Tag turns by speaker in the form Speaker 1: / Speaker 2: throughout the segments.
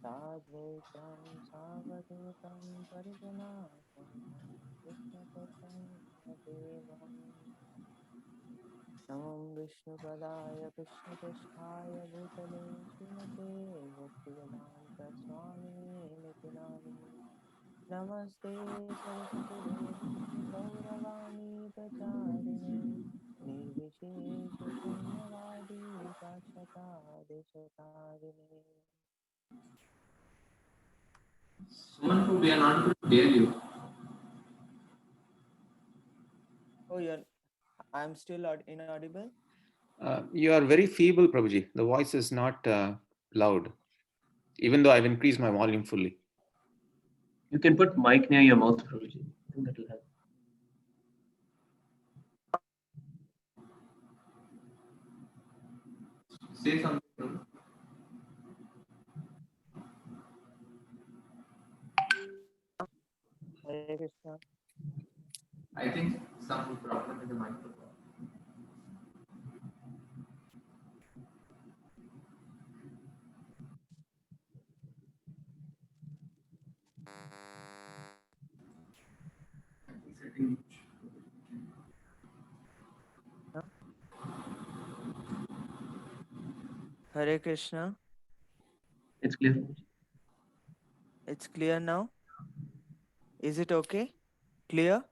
Speaker 1: साद्वैतं सावधूतं परिजनासहितं कृष्णचैतन्यदेवम् नमो विष्णुपदाय कृष्णपृष्ठाय भूतले श्रीमते भक्तिवेदान्तस्वामिनिति नामिने नमस्ते सरस्वती देवी गौरवाणी प्रचारिणे निर्विशेषशून्यवादी पाश्चात्देशतारिणे
Speaker 2: Someone we are not able to hear you.
Speaker 1: Oh, I'm still inaudible.
Speaker 3: You are very feeble, Prabhuji. The voice is not loud, even though I've increased my volume fully.
Speaker 2: You can put mic near your mouth, Prabhuji. I think that will help. Say something, Prabhu.
Speaker 1: Hare Krishna.
Speaker 2: I think some problem with the microphone. I think setting.
Speaker 1: Huh? Hare Krishna.
Speaker 2: It's clear, Prabhuji.
Speaker 1: It's clear now. Is it okay? Clear?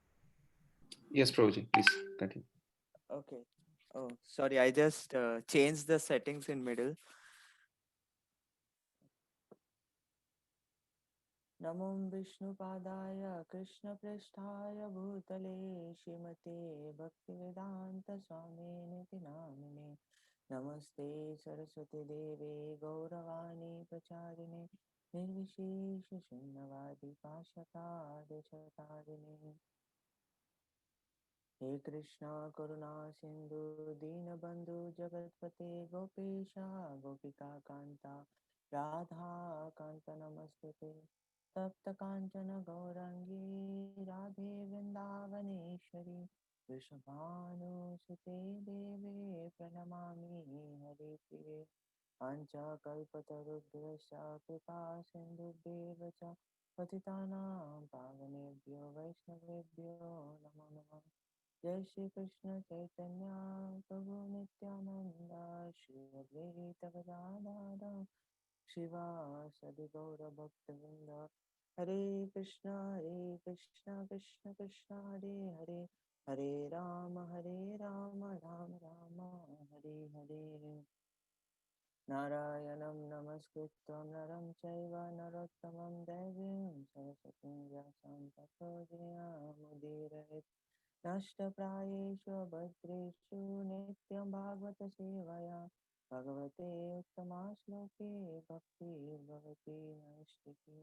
Speaker 3: Yes, Prabhuji, please continue.
Speaker 1: Okay. Oh, sorry. I just changed the settings in middle. नमो विष्णुपादाय कृष्णपृष्ठाय भूतले श्रीमते भक्तिवेदान्तस्वामिनिति नामिने नमस्ते सरस्वती देवे गौरवाणी प्रचारिणे निर्विशेषशून्यवादी पाश्चात्देशतारिणे हे कृष्णा करुणा सिंधु दीनबंधु जगतपते गोपेशा गोपिका कांता राधा कांत नमस्ते तप्त कांचन गौरंगी राधे वृंदावनेश्वरी वृषभानुसुते देवे प्रणमामि हरिप्रिये पञ्चकल्पतरुभ्यश्च कृपा सिन्धुभ्येव च पतितानां पावनेभ्यो वैष्णवेभ्यो नमो नमः जय श्री कृष्ण चैतन्य प्रभु नित्यानंद श्री अद्वैत गदाधर शिवासदि गौर भक्तवृंद हरे कृष्णा कृष्ण कृष्ण हरे हरे हरे राम राम राम हरे हरे नारायणं नमस्कृत्य नरं चैव नरोत्तमं देवीं सरस्वतीं व्यासं ततो जयमुदीरयेत् नष्टप्रायेषु भद्रेषु नित्यं भागवत सेवया भगवते उत्तमाश्लोके भक्तिर्भवति नैष्टिकी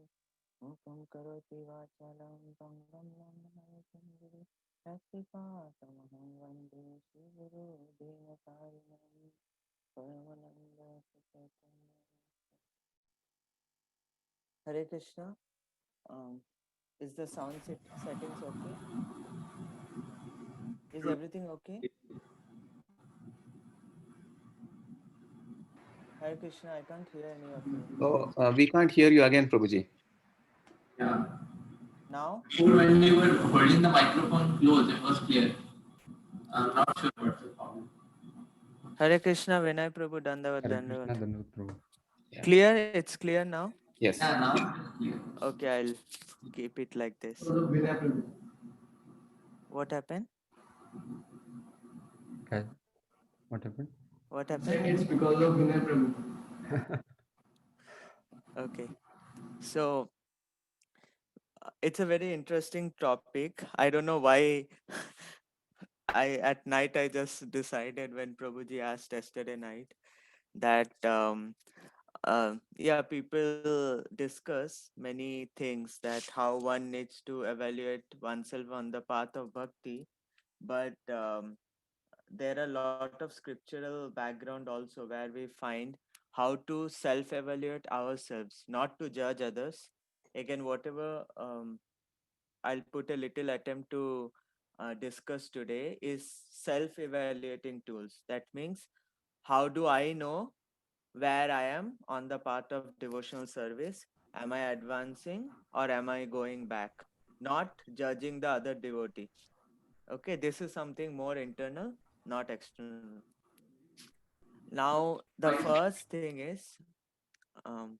Speaker 1: मुखं करोति वाचालं पङ्गं लङ्घयति गिरिं यत्कृपातमहं वन्दे श्रीगुरो दीनतारिणं परमानन्द सचैतन्य Hare Krishna. Is the sound settings okay? Is everything okay? Hare Krishna, I can't hear any of you.
Speaker 3: Oh, we can't hear you again, Prabhuji.
Speaker 2: Yeah.
Speaker 1: Now?
Speaker 2: Before when we were holding the microphone close, it was clear. I'm not sure what's the problem.
Speaker 1: Hare Krishna, Vinay Prabhu, Dandavat,
Speaker 4: Hare Krishna,
Speaker 1: Dandavat.
Speaker 4: Dandavat Prabhu.
Speaker 3: Yeah.
Speaker 1: Clear? It's clear now?
Speaker 3: Yes.
Speaker 2: Yeah, now it is clear.
Speaker 1: Okay, I'll keep it like this. What happened?
Speaker 4: Okay. What happened?
Speaker 1: What
Speaker 2: Said
Speaker 1: happened?
Speaker 2: it's because of Vinay Prabhu.
Speaker 1: Okay. So, it's a very interesting topic. I don't know why at night I just decided when Prabhuji asked yesterday night that yeah, people discuss many things that how one needs to evaluate oneself on the path of bhakti, but there are a lot of scriptural background also where we find how to self-evaluate ourselves, not to judge others. Again, whatever I'll put a little attempt to discuss today is self-evaluating tools. That means how do I know where I am on the path of devotional service. Am I advancing or am I going back? Not judging the other devotee. Okay, this is something more internal, not external. Now, the
Speaker 2: Right.
Speaker 1: first thing is, um,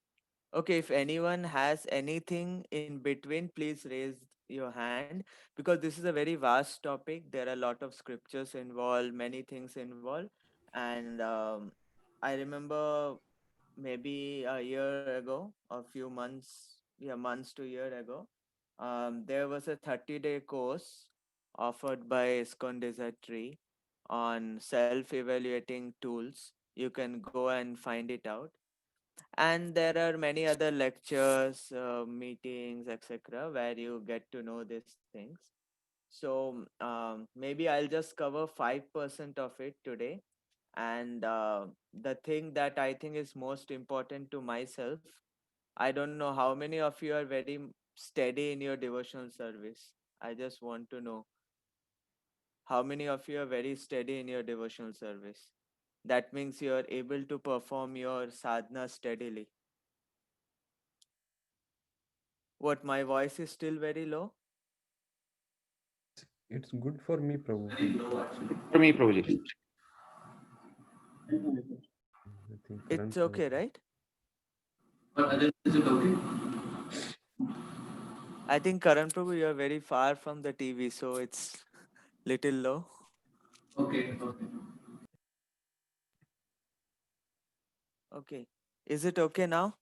Speaker 1: okay, if anyone has anything in between, please raise your hand, because this is a very vast topic. There are a lot of scriptures involved, many things involved. And I remember maybe a year ago, a few months, yeah, months to year ago, there was a 30-day course offered by ISKCON Desert Tree on self-evaluating tools. You can go and find it out. And there are many other lectures, meetings, etc., where you get to know these things. So maybe I'll just cover 5% of it today. And the thing that I think is most important to myself, I don't know how many of you are very steady in your devotional service. I just want to know how many of you are very steady in your devotional service. That means you are able to perform your sadhana steadily. What, my voice is still very low?
Speaker 4: It's good for me, Prabhu.
Speaker 2: Very low actually.
Speaker 3: For me, Prabhuji.
Speaker 4: I think
Speaker 1: It's
Speaker 4: current
Speaker 1: okay, right?
Speaker 2: But other is it okay?
Speaker 1: I think Karan Prabhu, you are very far from the TV, so it's little low.
Speaker 2: Okay, okay.
Speaker 1: Okay. Is it okay now?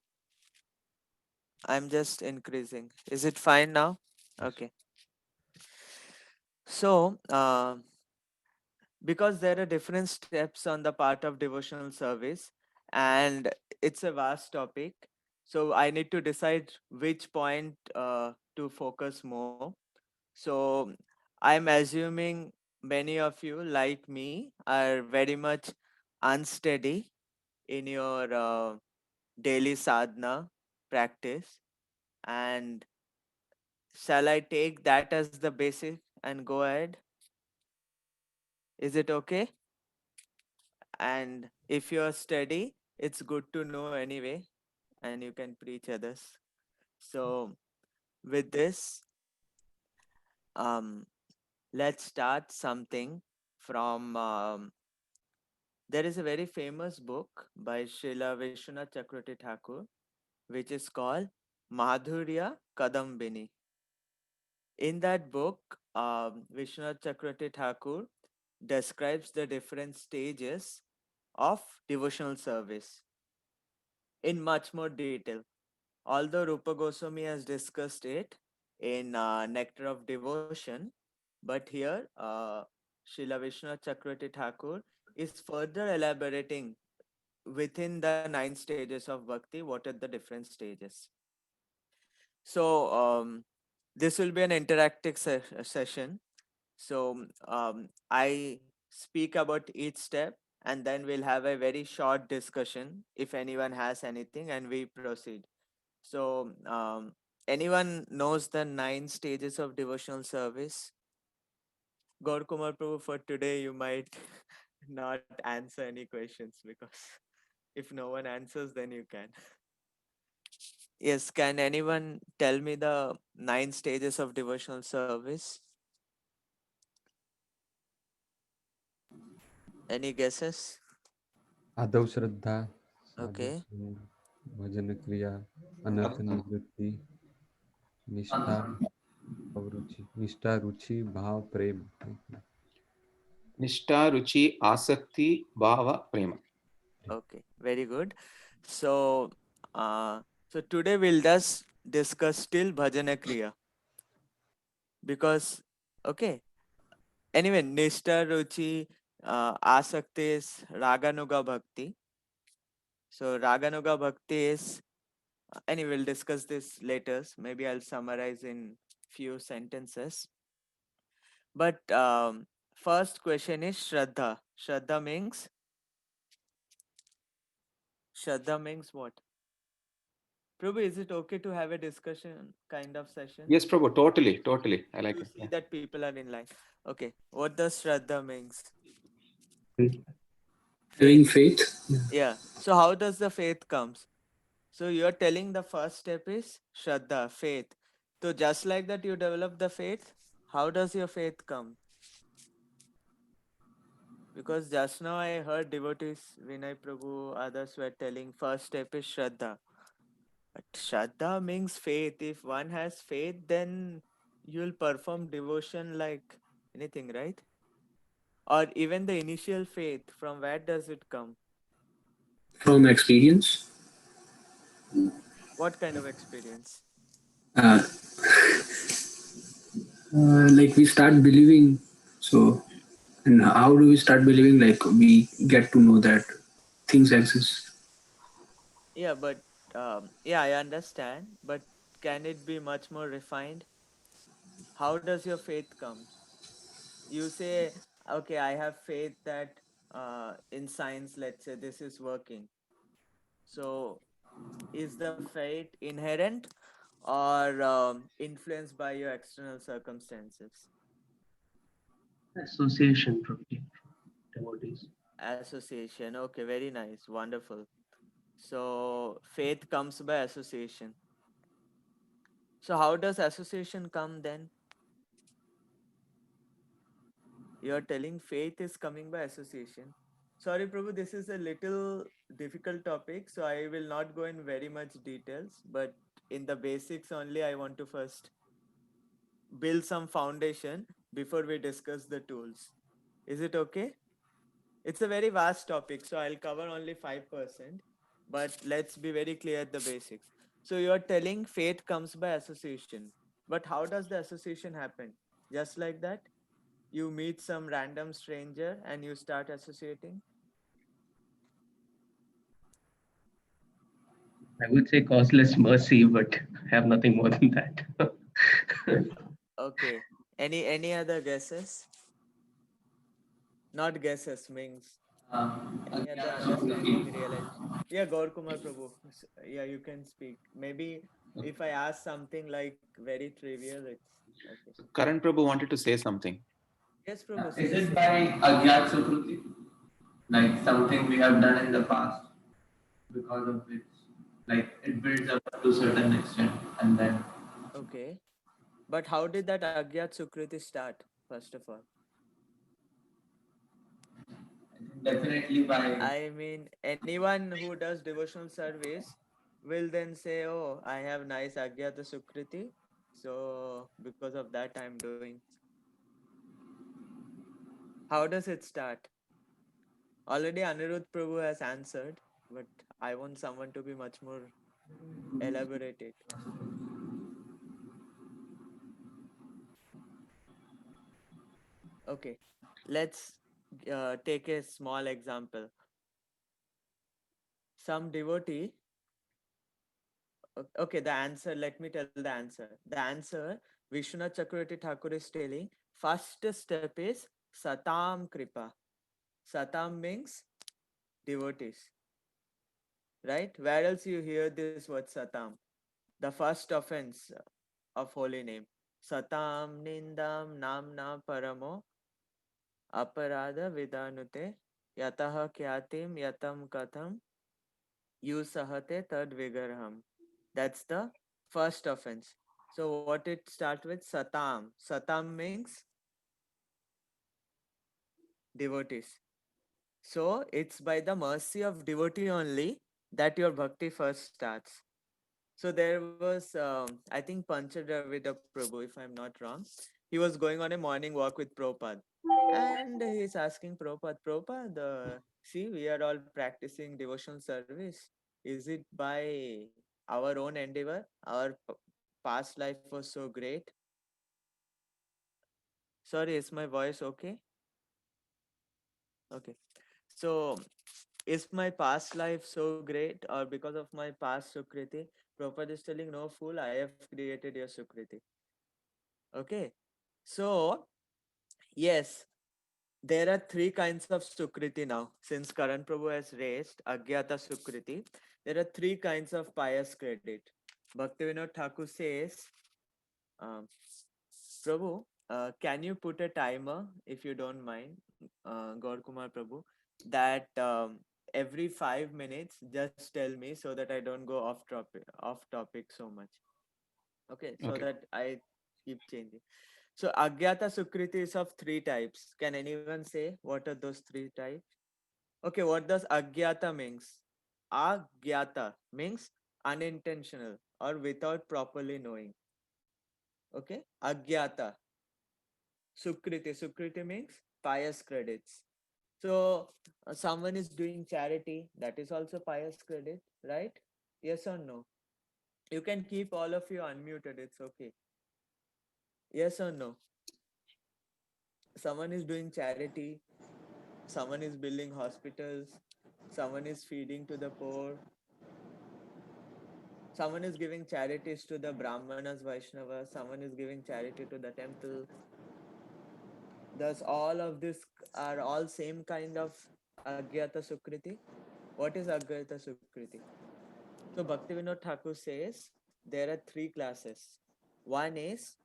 Speaker 1: I'm just increasing. Is it fine now?
Speaker 4: Yes.
Speaker 1: Okay. So, because there are different steps on the part of devotional service, and it's a vast topic, so I need to decide which point to focus more. So, I'm assuming many of you, like me, are very much unsteady in your daily sadhana practice. And shall I take that as the basic and go ahead? Is it okay? And if you're steady, it's good to know anyway, and you can preach others. So, with this, um, let's start something from. There is a very famous book by Srila Vishwanath Chakravarti Thakur, which is called Madhurya Kadambini. In that book, Vishwanath Chakravarti Thakur describes the different stages of devotional service in much more detail. Although Rupa Goswami has discussed it in Nectar of Devotion, but here Srila Vishwanath Chakravarti Thakur is further elaborating within the 9 stages of bhakti what are the different stages. So this will be an interactive session. So I speak about each step, and then we'll have a very short discussion if anyone has anything, and we proceed. So anyone knows the 9 stages of devotional service? Gaur Kumar Prabhu, for today you might not answer any questions, because if no one answers, then you can. Yes, can anyone tell me the 9 stages of devotional service? Any guesses?
Speaker 4: Adav Shraddha, Sadhu
Speaker 1: Okay.
Speaker 4: Sangh, Bhajan Kriya, Anartha Nivritti, Nishtha, Ruchi, Nishtha, Ruchi, Bhav, Prem.
Speaker 3: Nishta, Ruchi, Asakti, Bhava, Prema.
Speaker 1: Okay, very good. So, so today we'll just discuss still bhajana kriya, because okay. Anyway, Nishta, Ruchi, Asakti is Raganuga Bhakti. So Raganuga Bhakti is anyway. We'll discuss this later. Maybe I'll summarize in few sentences. But first question is Shraddha. Shraddha means what? Prabhu, is it okay to have a discussion kind of session?
Speaker 3: Yes, Prabhu, totally, totally. I like
Speaker 1: You
Speaker 3: it.
Speaker 1: see
Speaker 3: Yeah.
Speaker 1: that people are in line. Okay, what does Shraddha means?
Speaker 5: Having
Speaker 1: Faith.
Speaker 5: faith.
Speaker 1: Yeah. So how does the faith comes? So you're telling the first step is Shraddha, faith. So just like that you develop the faith, how does your faith come? Because just now I heard devotees, Vinay Prabhu, others were telling first step is Shraddha. But Shraddha means faith. If one has faith, then you'll perform devotion like anything, right? Or even the initial faith, from where does it come?
Speaker 5: From experience.
Speaker 1: What kind of experience?
Speaker 5: Uh, like we start believing. So, and how do we start believing? Like we get to know that things exist.
Speaker 1: Yeah, but yeah, I understand. But can it be much more refined? How does your faith come? You say, okay, I have faith that in science, let's say this is working. So, is the faith inherent or influenced by your external circumstances?
Speaker 6: Association probably devotees.
Speaker 1: Association. Okay, very nice. Wonderful. So, faith comes by association. So, how does association come then? You're telling faith is coming by association. Sorry, Prabhu, this is a little difficult topic, so I will not go in very much details, but in the basics only, I want to first build some foundation before we discuss the tools. Is it okay? It's a very vast topic, so I'll cover only 5%, but let's be very clear at the basics. So you're telling faith comes by association, but how does the association happen? Just like that? You meet some random stranger and you start associating?
Speaker 6: I would say causeless mercy, but I have nothing more than that.
Speaker 1: Okay. Any other guesses? Not guesses, means any other
Speaker 2: Agyat
Speaker 1: understanding,
Speaker 2: Sukriti.
Speaker 1: realization? Yeah, Gaur Kumar Prabhu. Yeah, you can speak. Maybe if I ask something like very trivial, it's okay.
Speaker 3: Karan Prabhu wanted to say something.
Speaker 1: Yes, Prabhu,
Speaker 2: Is
Speaker 1: say,
Speaker 2: it
Speaker 1: say.
Speaker 2: by Agyat Sukriti? Like something we have done in the past because of which, like it builds up to a certain extent and then
Speaker 1: Okay. But how did that Agyat Sukriti start, first of all?
Speaker 2: definitely by
Speaker 1: I mean, anyone who does devotional service will then say, "Oh, I have nice Agyata Sukriti, so because of that, I'm doing." How does it start? Already, Anirudh Prabhu has answered, but I want someone to be much more elaborated. Okay, let's take a small example. Some devotee. Okay, the answer. Let me tell the answer. The answer Vishwanath Chakravarti Thakur is telling. First step is Satam Kripa. Satam means devotees, right? Where else you hear this word Satam? The first offense of holy name. Satam Nindam Namna Paramo Aparada Vidanute Yataha Kyatim Yatam Katham Yusahate Tad Vigarham. That's the first offense. So what it starts with Satam. Satam means devotees. So it's by the mercy of devotee only that your bhakti first starts. So there was, I think, Panchadravida Prabhu, if I'm not wrong. He was going on a morning walk with Prabhupada. And he's asking Prabhupada, Prabhupada, see, we are all practicing devotional service. Is it by our own endeavor? Our past life was so great. Sorry, is my voice okay? Okay. So, is my past life so great or because of my past Sukriti? Prabhupada is telling, no fool, I have created your Sukriti. Okay. So, yes, there are three kinds of Sukriti now. Since Karan Prabhu has raised Agyata Sukriti, there are three kinds of pious credit. Bhaktivinoda Thakur says, um, Prabhu, can you put a timer if you don't mind, Gaur Kumar Prabhu? that every 5 minutes just tell me so that I don't go off topic so much. Okay, so
Speaker 3: Okay.
Speaker 1: that I keep changing. So Agyata Sukriti is of three types. Can anyone say what are those three types? Okay, what does Agyata means? Agyata means unintentional or without properly knowing. Okay, Agyata. Sukriti means pious credits. So someone is doing charity, that is also pious credit, right? Yes or no? You can keep all of you unmuted, it's okay. Yes or no? Someone is doing charity, someone is building hospitals, someone is feeding to the poor, someone is giving charities to the Brahmanas, Vaishnavas, someone is giving charity to the temple. Thus, all of this are all same kind of Agyata Sukriti. What is Agyata Sukriti? So Bhaktivinoda Thakur says there are three classes. One is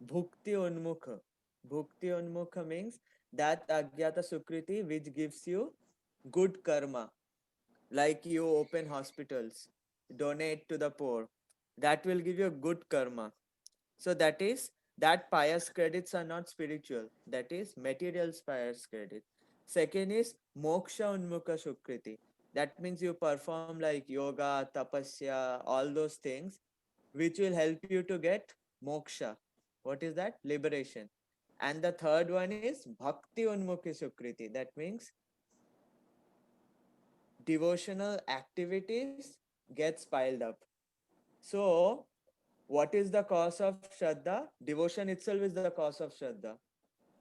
Speaker 1: Bhukti Unmukha. Bhukti Unmukha means that Agyata Sukriti which gives you good karma, like you open hospitals, donate to the poor. That will give you good karma. So that pious credits are not spiritual. That is material pious credit. Second is moksha unmukha sukriti. That means you perform like yoga, tapasya, all those things, which will help you to get moksha. What is that? Liberation. And the third one is bhakti unmukhi sukriti. That means devotional activities gets piled up. So what is the cause of Shraddha? Devotion itself is the cause of Shraddha.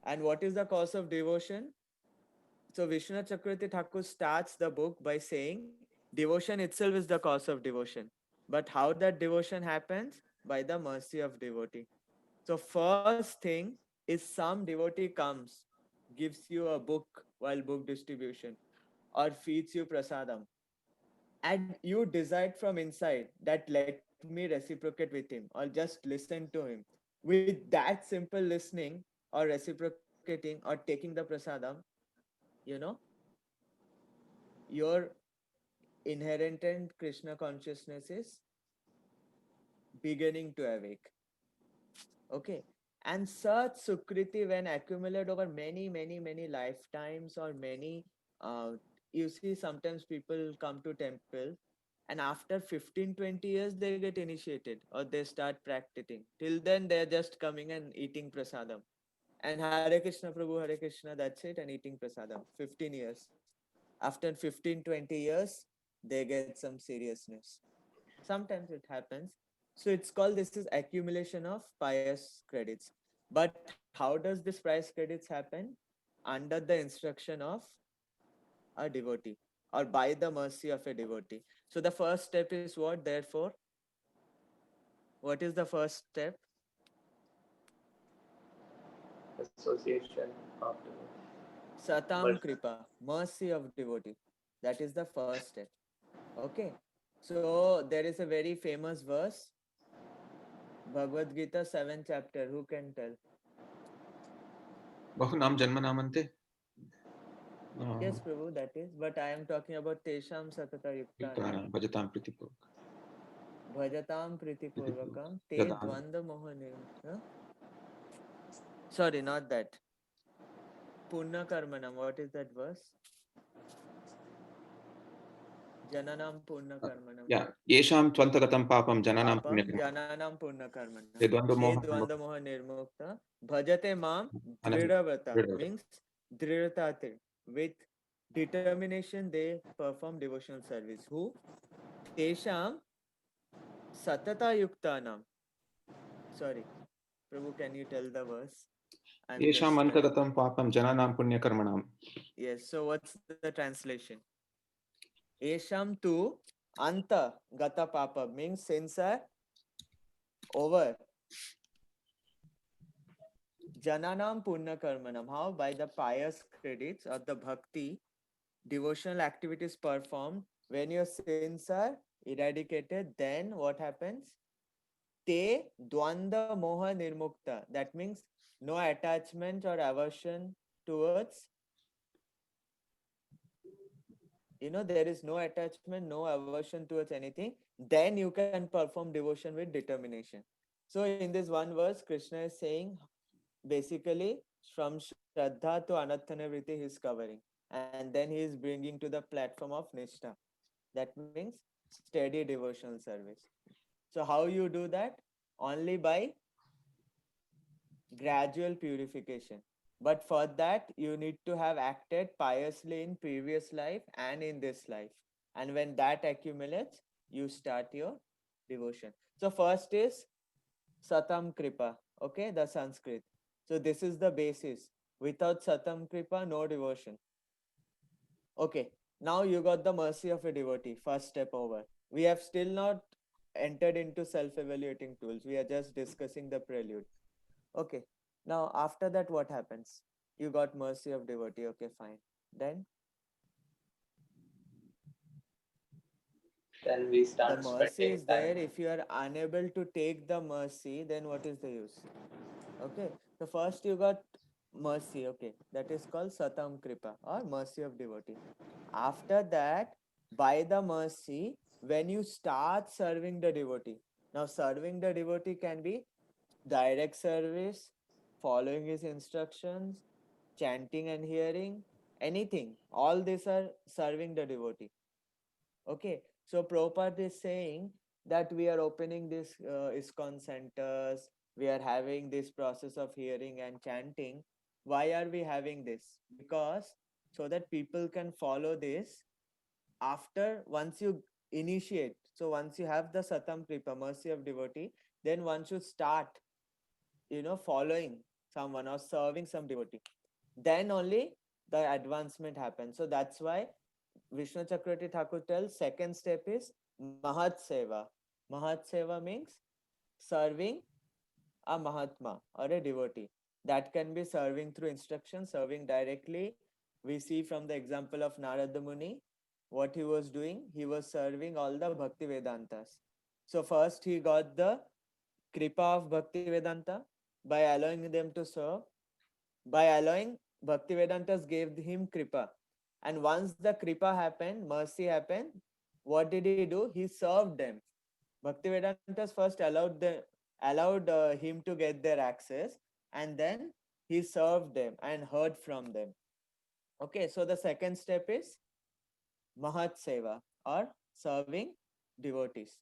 Speaker 1: And what is the cause of devotion? So Vishnu Chakravarti Thakur starts the book by saying devotion itself is the cause of devotion. But how that devotion happens? By the mercy of devotee. So first thing is some devotee comes, gives you a book while book distribution, or feeds you prasadam, and you decide from inside that let me reciprocate with him or just listen to him. With that simple listening or reciprocating or taking the prasadam, you know, your inherent Krishna consciousness is beginning to awake. Okay. And such Sukriti, when accumulated over many lifetimes or many, uh, you see, sometimes people come to temple and after 15-20 years they get initiated or they start practicing. Till then, they're just coming and eating prasadam. And Hare Krishna, Prabhu, Hare Krishna, that's it, and eating prasadam. 15 years. After 15-20 years, they get some seriousness. Sometimes it happens. So it's called, this is accumulation of pious credits. But how does this pious credits happen? Under the instruction of a devotee or by the mercy of a devotee. So the first step is what? Therefore, what is the first step?
Speaker 2: Association of the
Speaker 1: Satam Kripa, mercy of devotee. That is the first step. Okay. So there is a very famous verse, Bhagavad Gita 7th chapter. Who can tell?
Speaker 3: Bahunam Janmanamante.
Speaker 1: Yes, Prabhu, that is. But I am talking about Tesham Satata Yuktanam
Speaker 3: Bhajatam Pritipur.
Speaker 1: Bhajatam Pritipurvakam Te
Speaker 3: Yadam.
Speaker 1: Dvanda Mohane. Huh? Sorry, not that. Punna Karmanam. What is that verse? Jananam Punna Karmanam.
Speaker 3: Yeah. Yesham Twantagatam Papam Jananam
Speaker 1: Papam
Speaker 3: Punyakam.
Speaker 1: Jananam Punna Karmanam.
Speaker 3: Te Dvanda
Speaker 1: Te
Speaker 3: Moha
Speaker 1: Dvanda Moha Nirmukta. Bhajate Mam
Speaker 3: Anam.
Speaker 1: Dridavata. Means Dridate. With determination, they perform devotional service. Who? Tesham Satata Yuktanam. Sorry, Prabhu, can you tell the verse? I'm
Speaker 3: Yesham
Speaker 1: just
Speaker 3: Antagatam Papam Jananam Punyakarmanam.
Speaker 1: yes. So what's the translation? Esham tu anta gata papa means sins are over. Jananam punna karmanam. How? By the pious credits of the bhakti, devotional activities performed. When your sins are eradicated, then what happens? Te dvanda moha nirmukta. That means no attachment or aversion towards there is no attachment, no aversion towards anything, then you can perform devotion with determination. So in this one verse, Krishna is saying basically from Shraddha to Anatthanavriti he is covering, and then he is bringing to the platform of Nishtha. That means steady devotional service. So how you do that? Only by gradual purification. But for that, you need to have acted piously in previous life and in this life. And when that accumulates, you start your devotion. So first is Satam Kripa, okay, the Sanskrit. So this is the basis. Without Satam Kripa, no devotion. Okay, now you got the mercy of a devotee. First step over. We have still not entered into self-evaluating tools. We are just discussing the prelude. Okay, now after that, what happens? You got mercy of devotee. Okay, fine. Then
Speaker 2: we
Speaker 1: the
Speaker 2: start
Speaker 1: mercy
Speaker 2: spending
Speaker 1: is there.
Speaker 2: time.
Speaker 1: If you are unable to take the mercy, then what is the use? Okay, so first you got mercy. Okay, that is called Satam Kripa or mercy of devotee. After that, by the mercy, when you start serving the devotee, now serving the devotee can be direct service, following his instructions, chanting and hearing, anything. All these are serving the devotee. Okay, so Prabhupada is saying that we are opening this ISKCON centers, we are having this process of hearing and chanting. Why are we having this? Because so that people can follow this after once you initiate. So once you have the Satam Kripa, mercy of devotee, then one should start, following someone or serving some devotee. Then only the advancement happens. So that's why Vishnu Chakravarti Thakur tells second step is Mahat Seva. Mahat Seva means serving a Mahatma or a devotee. That can be serving through instruction, serving directly. We see from the example of Narada Muni, what he was doing, he was serving all the Bhakti Vedantas. So first he got the Kripa of Bhakti Vedanta by allowing them to serve. By allowing, Bhakti Vedantas gave him Kripa. And once the Kripa happened, mercy happened, what did he do? He served them. Bhakti Vedantas first allowed him to get their access, and then he served them and heard from them. Okay, so the second step is Mahat Seva or serving devotees.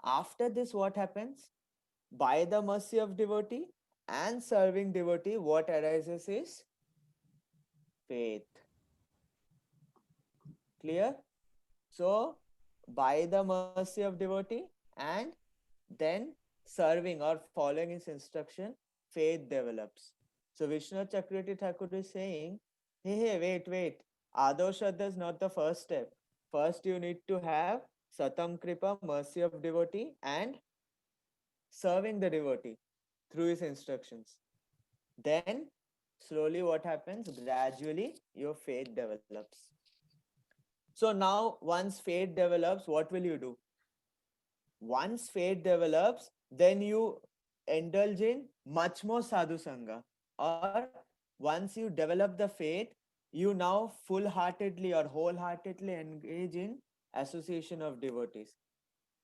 Speaker 1: After this, what happens? By the mercy of devotee and serving devotee, what arises is faith. Clear? So, by the mercy of devotee and then serving or following his instruction, faith develops. So, Vishnu Chakravarti Thakur is saying, hey, wait. Ado Shraddha is not the first step. First, you need to have Satam Kripa, mercy of devotee, and serving the devotee through his instructions. Then, slowly, what happens? Gradually, your faith develops. So now, once faith develops, what will you do? Once faith develops, then you indulge in much more sadhu sangha. Or once you develop the faith, you now full-heartedly or wholeheartedly engage in association of devotees.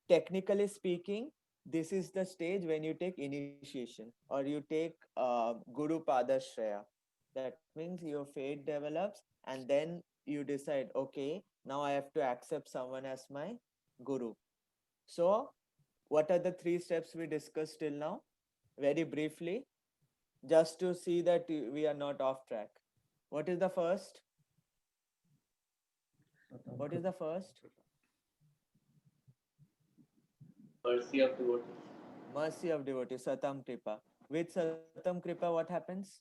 Speaker 1: Technically speaking, this is the stage when you take initiation or you take Guru Padashraya. That means your faith develops and then you decide, okay, now I have to accept someone as my Guru. So, what are the three steps we discussed till now? Very briefly, just to see that we are not off track. What is the first? What is the first?
Speaker 2: Mercy of devotees.
Speaker 1: Mercy of devotee, Satam Kripa. With Satam Kripa, what happens?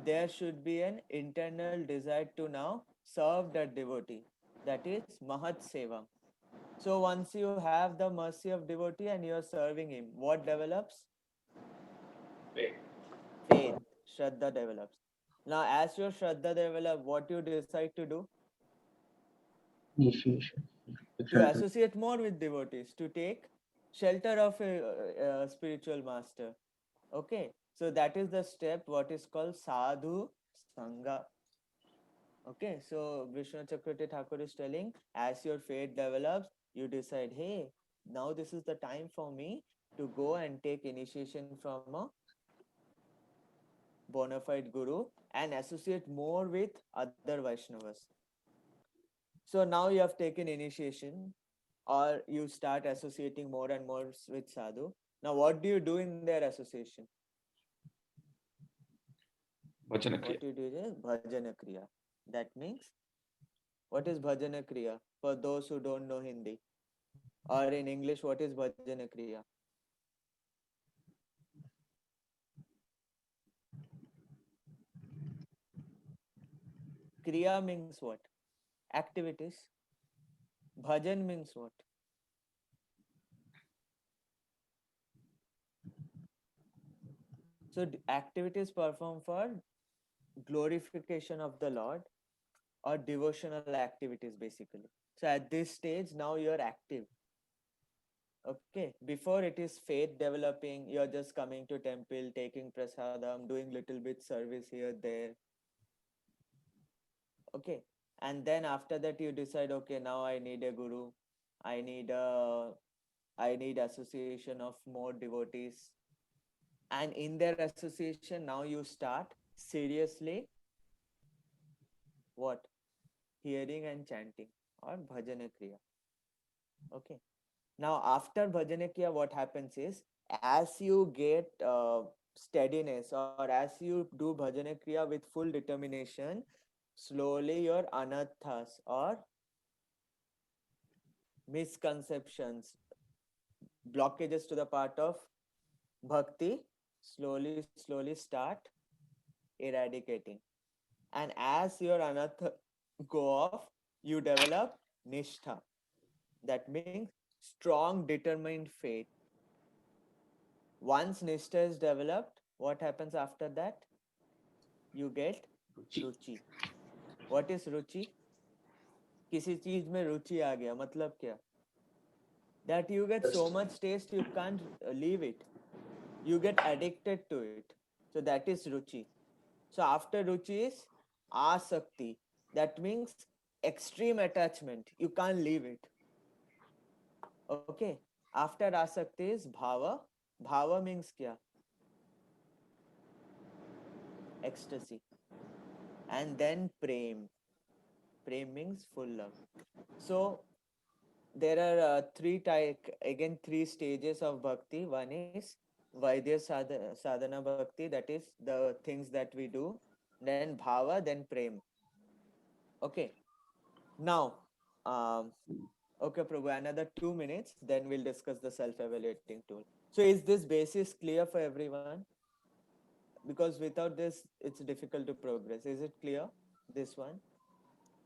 Speaker 1: There should be an internal desire to now serve that devotee. That is Mahat Seva. So once you have the mercy of devotee and you are serving him, what develops?
Speaker 2: Wait.
Speaker 1: Faith, Shraddha develops. Now, as your Shraddha develops, what you decide to do?
Speaker 6: Initiation.
Speaker 1: To associate more with devotees, to take shelter of a spiritual master. Okay, so that is the step what is called sadhu Sangha. Okay, so Vishnu Chakravarti Thakur is telling, as your faith develops, you decide, hey, now this is the time for me to go and take initiation from a bona fide guru and associate more with other Vaishnavas. So now you have taken initiation or you start associating more and more with sadhu. Now, what do you do in their association?
Speaker 3: Bhajana
Speaker 1: What
Speaker 3: Kriya.
Speaker 1: you do is bhajana kriya. That means, what is bhajana kriya for those who don't know Hindi? Or in English, what is bhajana kriya? Kriya means what? Activities. Bhajan means what? So activities performed for glorification of the Lord or devotional activities basically. So at this stage, now you're active. Okay, before it is faith developing, you're just coming to temple, taking prasadam, doing little bit service here, there. Okay, and then after that you decide, okay, now I need a guru. I need a I need association of more devotees. And in their association, now you start seriously what? Hearing and chanting or bhajana kriya. Okay. Now, after bhajana kriya, what happens is, as you get steadiness or as you do bhajana kriya with full determination, slowly your anathas or misconceptions, blockages to the part of bhakti, slowly start eradicating. And as your anatha go off, you develop nishtha. That means strong, determined faith. Once nishtha is developed, what happens after that? You get ruchi. What is ruchi? किसी चीज में रुचि आ गया मतलब क्या? That you get so much taste you can't leave it. You get addicted to it. So that is ruchi. So after ruchi is asakti. That means extreme attachment. You can't leave it. Okay. After asakti is bhava. Bhava means kya? Ecstasy. And then prem. Prem means full love. So there are three stages of bhakti. One is Vaidya sadhana bhakti, that is the things that we do. Then bhava, then prem. Okay. Now, okay, Prabhu, another 2 minutes, then we'll discuss the self-evaluating tool. So is this basis clear for everyone? Because without this, it's difficult to progress. Is it clear? This one?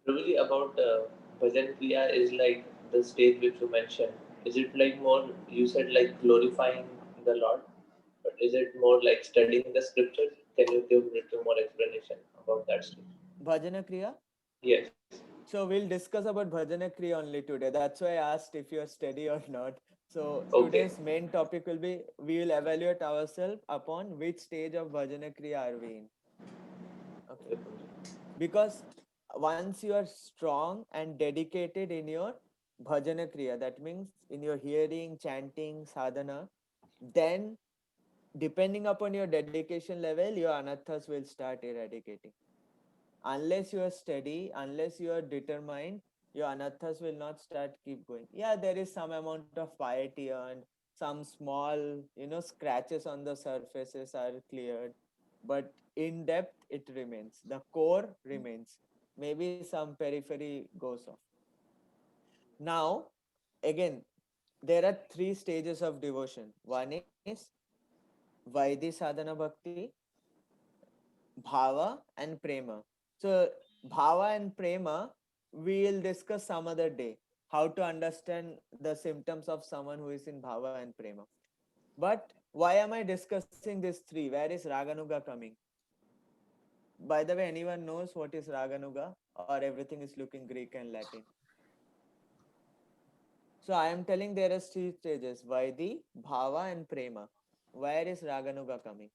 Speaker 2: Really about bhajan kriya is like the stage which you mentioned. Is it like more, you said like glorifying the Lord, but is it more like studying the scriptures? Can you give a little more explanation about that stage?
Speaker 1: Bhajana Kriya?
Speaker 2: Yes.
Speaker 1: So we'll discuss about Bhajana Kriya only today. That's why I asked if you're steady or not. So
Speaker 2: Okay.
Speaker 1: today's main topic will be, we will evaluate ourselves upon which stage of Bhajana Kriya are we in. Okay. Because once you are strong and dedicated in your Bhajana Kriya, that means in your hearing, chanting, sadhana, then depending upon your dedication level, your anathas will start eradicating. Unless you are steady, unless you are determined, your anathas will not start keep going. Yeah, there is some amount of piety and some small, scratches on the surfaces are cleared, but in depth it remains. The core remains. Maybe some periphery goes off. Now, again, there are three stages of devotion. One is Vaidhi sadhana bhakti, bhava, and prema. So, bhava and prema, we'll discuss some other day how to understand the symptoms of someone who is in bhava and prema. But why am I discussing these three? Where is Raganuga coming? By the way, anyone knows what is Raganuga, or everything is looking Greek and Latin? So I am telling there are three stages: Vaidhi, bhava, and prema. Where is Raganuga coming?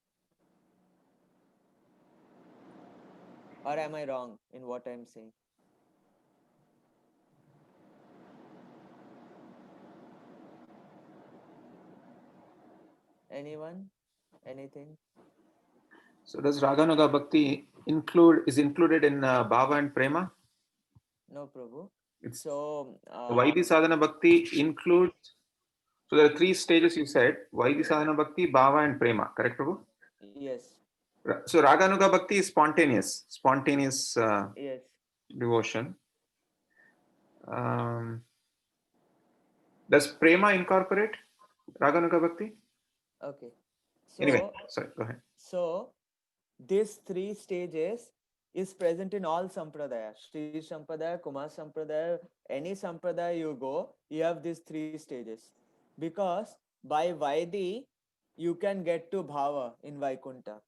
Speaker 1: Or am I wrong in what I'm saying? Anyone? Anything?
Speaker 3: So does Raganuga Bhakti is included in Bhava and Prema?
Speaker 1: No, Prabhu.
Speaker 3: It's
Speaker 1: So,
Speaker 3: Vaidhi Sadhana Bhakti includes. So there are three stages you said: Vaidhi Sadhana Bhakti, Bhava, and Prema. Correct, Prabhu?
Speaker 1: yes,
Speaker 3: So Raganuga Bhakti is spontaneous
Speaker 1: yes.
Speaker 3: devotion. Um, does Prema incorporate Raganuga Bhakti?
Speaker 1: Okay.
Speaker 3: Anyway,
Speaker 1: So,
Speaker 3: sorry, go ahead.
Speaker 1: so these three stages is present in all sampradaya. Sri Sampradaya, Kumar Sampradaya, any sampradaya you go, you have these three stages. Because by Vaidhi, you can get to Bhava in Vaikunta.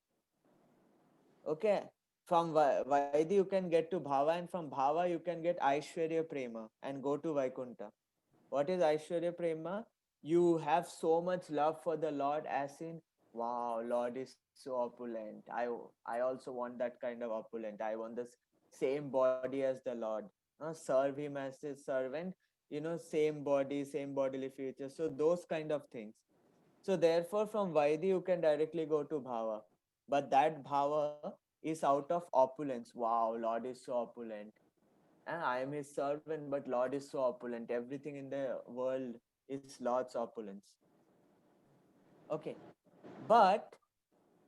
Speaker 1: Okay. From Vaidhi, you can get to Bhava, and from Bhava, you can get Aishwarya Prema and go to Vaikunta. What is Aishwarya Prema? You have so much love for the Lord, as in, wow, Lord is so opulent. I also want that kind of opulent. I want the same body as the Lord. Serve Him as His servant. Same body, same bodily features. So those kind of things. So therefore, from Vaidhi, you can directly go to Bhava. But that Bhava is out of opulence. Wow, Lord is so opulent. And I am his servant, but Lord is so opulent. Everything in the world is Lord's opulence. Okay. But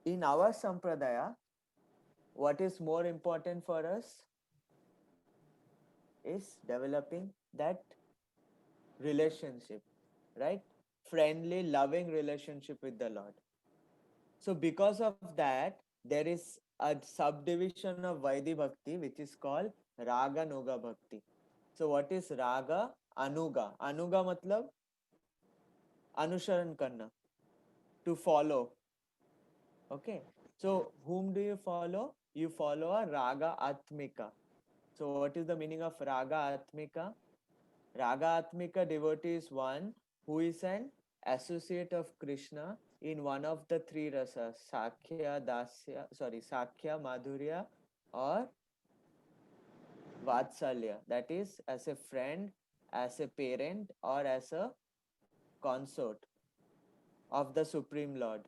Speaker 1: in our Sampradaya, what is more important for us is developing that relationship, right? Friendly, loving relationship with the Lord. So because of that, there is a subdivision of Vaidhi Bhakti which is called Raga Nuga Bhakti. So what is Raga? Anuga. Anuga matlab Anusharan karna, to follow. Okay. So whom do you follow? You follow a Raga Atmika. So what is the meaning of Raga Atmika? Raga Atmika devotee is one who is an associate of Krishna in one of the three rasas, Sakhya, Madhurya, or Vatsalya. That is as a friend, as a parent, or as a consort of the Supreme Lord.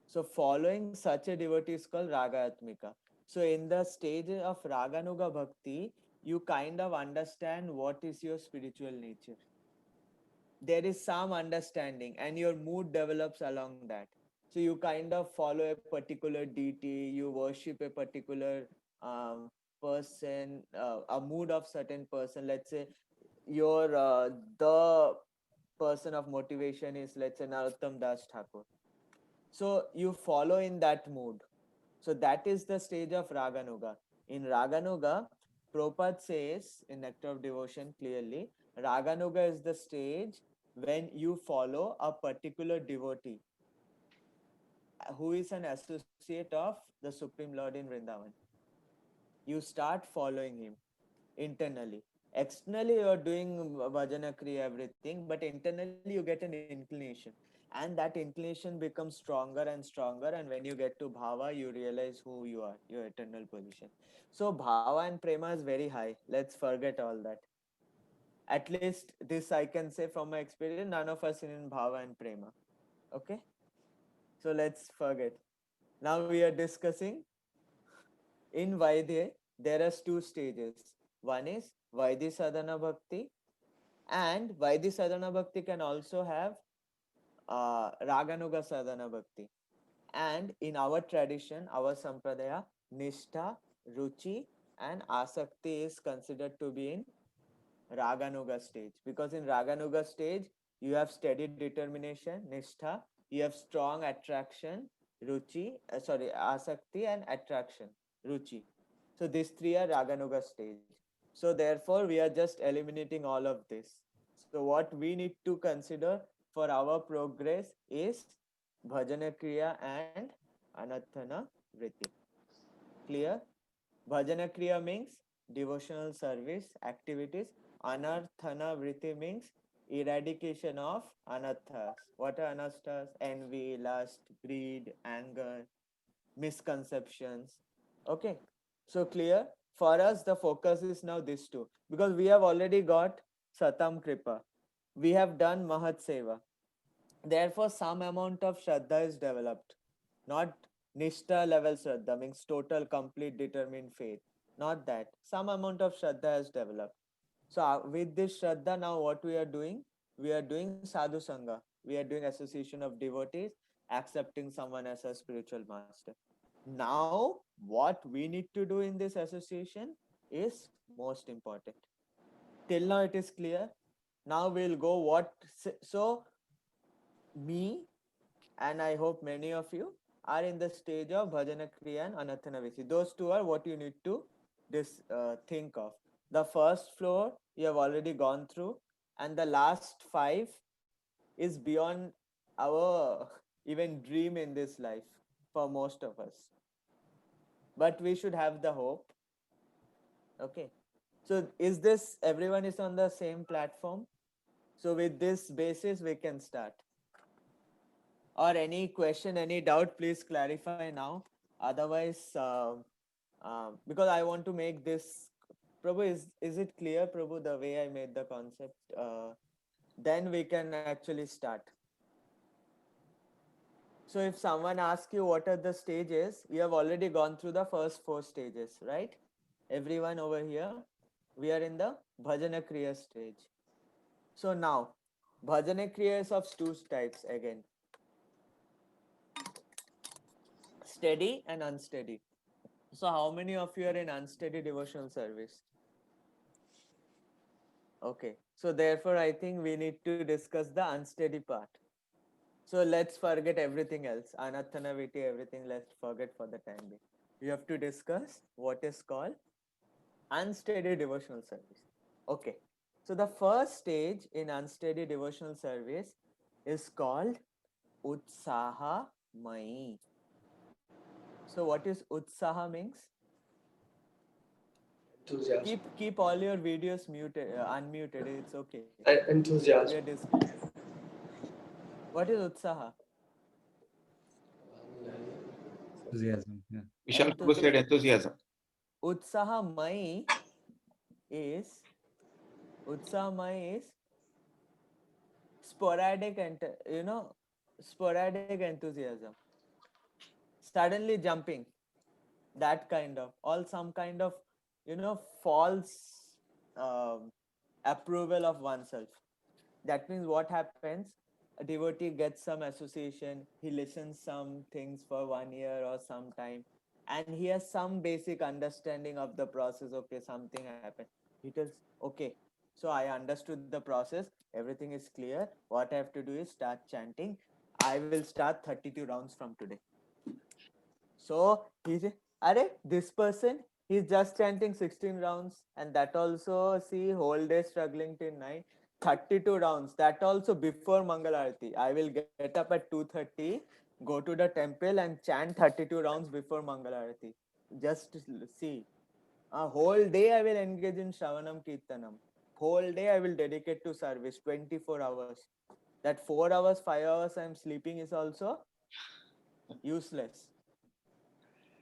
Speaker 1: So following such a devotee is called Raga Atmika. So in the stage of Raganuga Bhakti, you kind of understand what is your spiritual nature. There is some understanding and your mood develops along that. So you kind of follow a particular deity, you worship a particular person, a mood of certain person. Let's say the person of motivation is, let's say, Narottam Das Thakur. So you follow in that mood. So that is the stage of Raganuga. In Raganuga, Prabhupada says in Nectar of Devotion clearly, Raganuga is the stage when you follow a particular devotee who is an associate of the Supreme Lord in Vrindavan. You start following him internally. Externally, you are doing bhajana kriya, everything, but internally, you get an inclination. And that inclination becomes stronger and stronger. And when you get to bhava, you realize who you are, your eternal position. So, bhava and prema is very high. Let's forget all that. At least this I can say from my experience, none of us in bhava and prema. Okay? So, let's forget. Now we are discussing in Vaidya, there are two stages. One is Vaidhi Sadhana Bhakti, and Vaidhi Sadhana Bhakti can also have Raganuga Sadhana Bhakti. And in our tradition, our Sampradaya, Nishtha, Ruchi, and Asakti is considered to be in Raganuga stage. Because in Raganuga stage, you have steady determination, Nishtha, you have strong attraction, Asakti, and attraction, Ruchi. So these three are Raganuga stage. So therefore, we are just eliminating all of this. So what we need to consider for our progress is Bhajana Kriya and Anathana Vritti. Clear? Bhajana Kriya means devotional service activities. Anarthana Vritti means eradication of anathas. What are anathas? Envy, lust, greed, anger, misconceptions. Okay. So clear? For us, the focus is now this two, because we have already got Satam Kripa. We have done Mahat Seva. Therefore, some amount of Shraddha is developed. Not Nishtha level Shraddha, means total, complete, determined faith. Not that. Some amount of Shraddha has developed. So, with this Shraddha, now what we are doing? We are doing Sadhu Sangha. We are doing association of devotees, accepting someone as a spiritual master. Now, what we need to do in this association is most important. Till now, it is clear. Now we'll go what. So, me and I hope many of you are in the stage of Bhajana Kriya and Anathanavisi. Those two are what you need to think of. The first floor you have already gone through, and the last five is beyond our even dream in this life for most of us. But we should have the hope. Okay. So is this everyone is on the same platform? So with this basis we can start. Or any question, any doubt, please clarify now. Otherwise, because I want to make this, Prabhu, is it clear, Prabhu, the way I made the concept? Then we can actually start. So if someone asks you what are the stages, we have already gone through the first four stages, right? Everyone over here, we are in the Bhajana Kriya stage. So now, Bhajana Kriya is of two types again. Steady and unsteady. So how many of you are in unsteady devotional service? Okay. So therefore, I think we need to discuss the unsteady part. So let's forget everything else. Anathanaviti, everything, let's forget for the time being. We have to discuss what is called unsteady devotional service. Okay. So the first stage in unsteady devotional service is called Utsaha Mai. So what is Utsaha means?
Speaker 2: Enthusiasm.
Speaker 1: Keep all your videos muted, unmuted. It's okay.
Speaker 2: Enthusiasm.
Speaker 1: We are discussing. What is Utsaha?
Speaker 4: Enthusiasm. Yeah.
Speaker 3: Vishal Prabhu said enthusiasm.
Speaker 1: Utsaha Mai is sporadic and sporadic enthusiasm. Suddenly jumping, that kind of, all some kind of false approval of oneself. That means what happens, a devotee gets some association, he listens some things for 1 year or some time, and he has some basic understanding of the process. Okay, something happened, he tells, okay, so I understood the process, everything is clear, what I have to do is start chanting, I will start 32 rounds from today. So he said, "Are this person, he's just chanting 16 rounds, and that also see whole day struggling till night. 32 rounds. That also before Mangal Aarati. I will get up at 2:30, go to the temple and chant 32 rounds before Mangal Aarati. Just see. A whole day I will engage in Shravanam Kirtanam. Whole day I will dedicate to service, 24 hours. That 4 hours, 5 hours I am sleeping is also useless.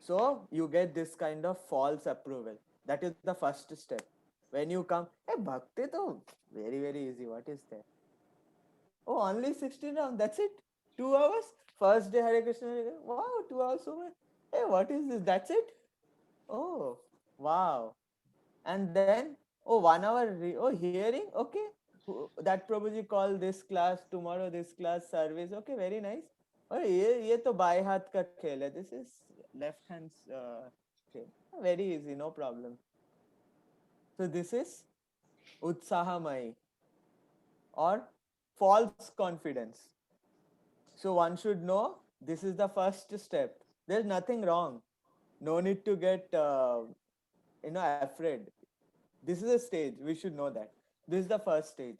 Speaker 1: So you get this kind of false approval. That is the first step. When you come, hey, bhakti to very, very easy. What is that? Oh, only 16 rounds. That's it. 2 hours. First day Hare Krishna. Hare Krishna. Wow, 2 hours so much. Hey, what is this? That's it. Oh, wow. And then, oh, 1 hour. Oh, hearing. Okay. That Prabhuji call this class tomorrow. This class service. Okay, very nice. Oh, ये तो बाएं हाथ का खेल है. This is left hand खेल. Very easy, no problem. So this is utsahamai or false confidence. So one should know this is the first step. There's nothing wrong. No need to get afraid. This is a stage. We should know that. This is the first stage.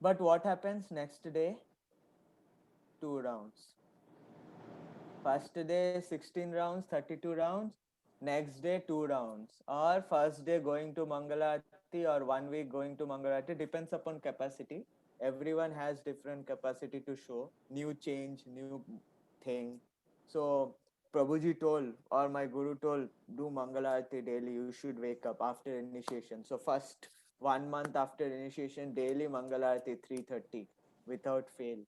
Speaker 1: But what happens next day? 2 rounds. First day 16 rounds, 32 rounds. Next day 2 rounds. Or first day going to Mangalarti or 1 week going to Mangalarti. Depends upon capacity. Everyone has different capacity to show new change, new thing. So Prabhuji told or my guru told, do Mangalarati daily, you should wake up after initiation. So first 1 month after initiation, daily Mangalarati 3:30 without fail.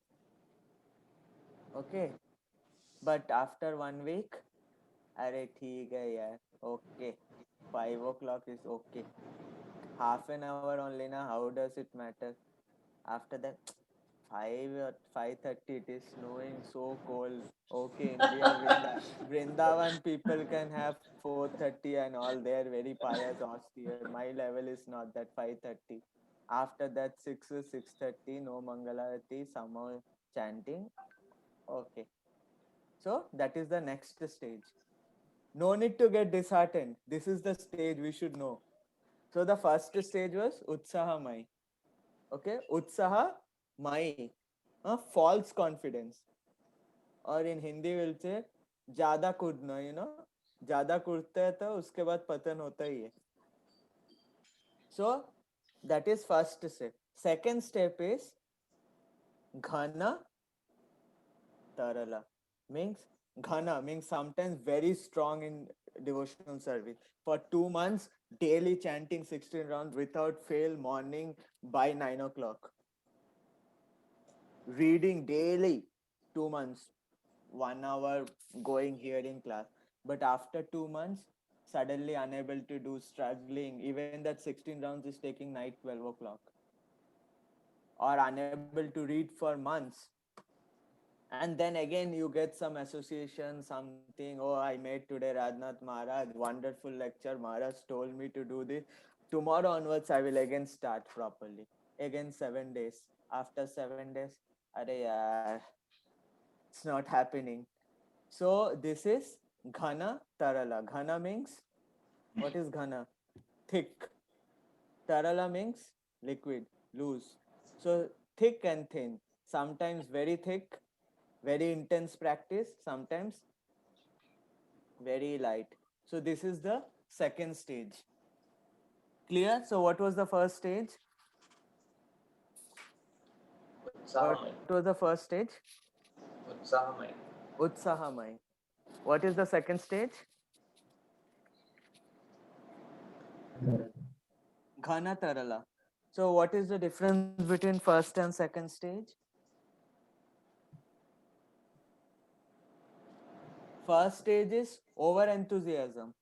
Speaker 1: Okay. But after 1 week, arey theek hai yaar, okay. 5 o'clock is okay. Half an hour only na, how does it matter? After that, 5 or 5:30, it is snowing so cold. Okay, India, Vrindavan people can have 4:30 and all. They are very pious, austere. My level is not that 5:30. After that, 6 or 6:30, no Mangalarati, somehow chanting. Okay. So that is the next stage. No need to get disheartened. This is the stage we should know. So the first stage was Utsaha Mai. Okay, Utsaha Mai. False confidence. Or in Hindi we'll say ज़्यादा कूदना, ज़्यादा कूदते हैं तो उसके बाद पतन होता ही है. So that is first step. Second step is Ghana Tarala. Ghana means sometimes very strong in devotional service. For 2 months, daily chanting 16 rounds without fail, morning by 9 o'clock. Reading daily, 2 months, 1 hour going here in class. But after 2 months, suddenly unable to do, struggling. Even that 16 rounds is taking night 12 o'clock. Or unable to read for months. And then again you get some association, something, oh, I met today Radhnath Maharaj, wonderful lecture, Maharaj told me to do this. Tomorrow onwards I will again start properly. Again 7 days. After 7 days, arey yaar, it's not happening. So this is Ghana Tarala. Ghana means, what is Ghana? Thick. Tarala means liquid, loose. So thick and thin. Sometimes very thick, very intense practice, sometimes very light. So this is the second stage. Clear? So what was the first stage?
Speaker 2: Utsahamai.
Speaker 1: What was the first stage?
Speaker 2: Utsahamai.
Speaker 1: Utsahamai. What is the second stage? Ghana Tarala. So what is the difference between first and second stage? First stage is over enthusiasm.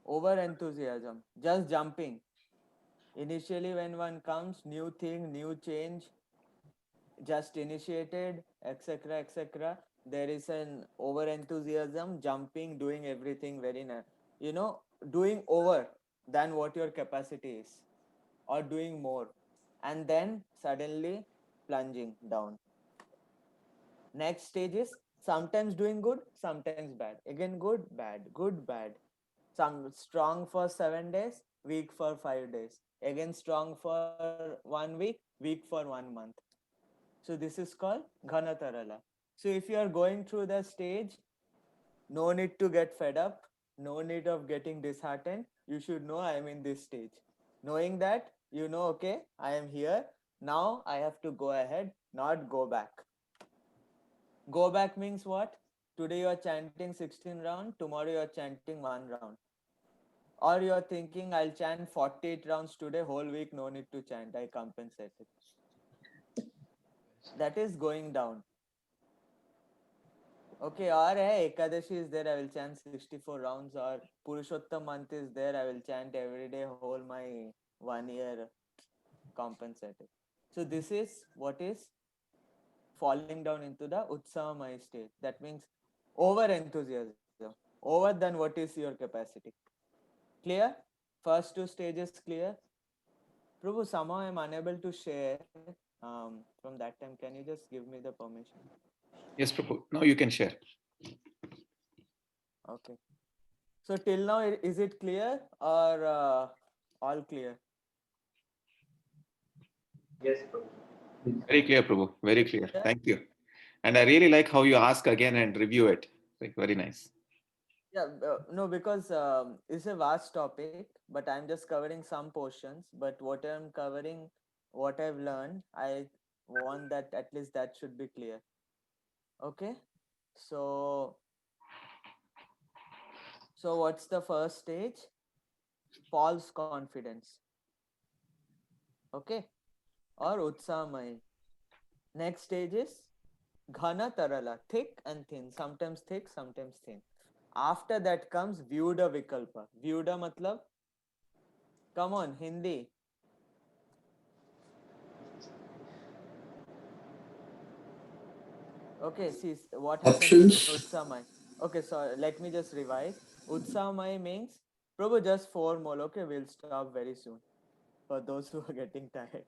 Speaker 1: Over enthusiasm. Just jumping. Initially when one comes, new thing, new change, just initiated, etc., etc., there is an over enthusiasm, jumping, doing everything very doing over than what your capacity is, or doing more, and then suddenly plunging down. Next stage is sometimes doing good, sometimes bad, again good, bad. Some strong for 7 days, weak for 5 days, again strong for 1 week, weak for 1 month. So this is called Ghana Tarala. So if you are going through the stage, no need to get fed up, no need of getting disheartened. You should know I am in this stage. Knowing that, okay, I am here. Now I have to go ahead, not go back. Go back means what? Today you are chanting 16 rounds, tomorrow you are chanting 1 round. Or you are thinking, I'll chant 48 rounds today, whole week, no need to chant, I compensate it. That is going down. Okay, or Ekadashi is there, I will chant 64 rounds, or Purushottam month is there, I will chant every day, whole my 1 year compensated. So this is what is falling down into the Utsahamaya state. That means over enthusiasm, over than what is your capacity. Clear? First 2 stages clear? Prabhu, somehow I am unable to share from that time. Can you just give me the permission?
Speaker 3: Yes, Prabhu. Now you can share.
Speaker 1: Okay. So till now, is it clear or all clear?
Speaker 2: Yes, Prabhu.
Speaker 3: Very clear, Prabhu. Very clear. Thank you. And I really like how you ask again and review it. Like, very nice.
Speaker 1: Yeah, no, because it's a vast topic, but I'm just covering some portions. But what I'm covering, what I've learned, I want that at least that should be clear. Okay. So So what's the first stage? False confidence. Okay, or utsamay. Next stage is ghana tarala, thick and thin, sometimes thick, sometimes thin. After that comes vyuda vikalpa. Vyuda matlab, come on, Hindi. Okay, see what happens in
Speaker 5: Options.
Speaker 1: utsamay. Okay, so let me just revise. Utsamay means, Prabhu, just 4 more. Okay, we'll stop very soon. For those who are getting tired.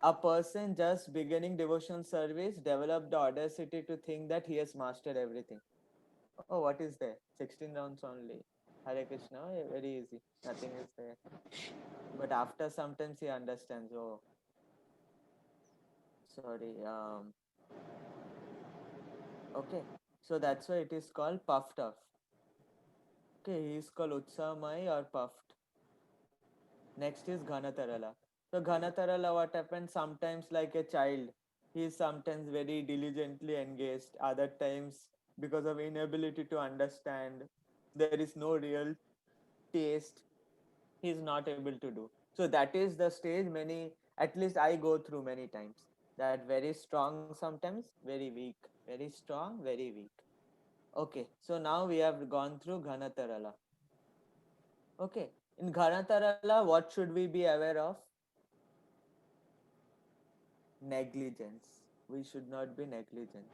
Speaker 1: A person just beginning devotional service developed the audacity to think that he has mastered everything. Oh, what is there? 16 rounds only. Hare Krishna, very easy. Nothing is there. But after sometimes he understands. Oh, sorry. Okay. So that's why it is called puffed up. Okay, he is called Utsamai or puffed. Next is Ghanatarala. So Ghanatarala, what happens sometimes like a child, he is sometimes very diligently engaged. Other times, because of inability to understand, there is no real taste. He is not able to do. So that is the stage many, at least I go through many times. That very strong sometimes, very weak. Very strong, very weak. Okay, so now we have gone through Ghanatarala. Okay, in Ghanatarala, what should we be aware of? Negligence. We should not be negligent.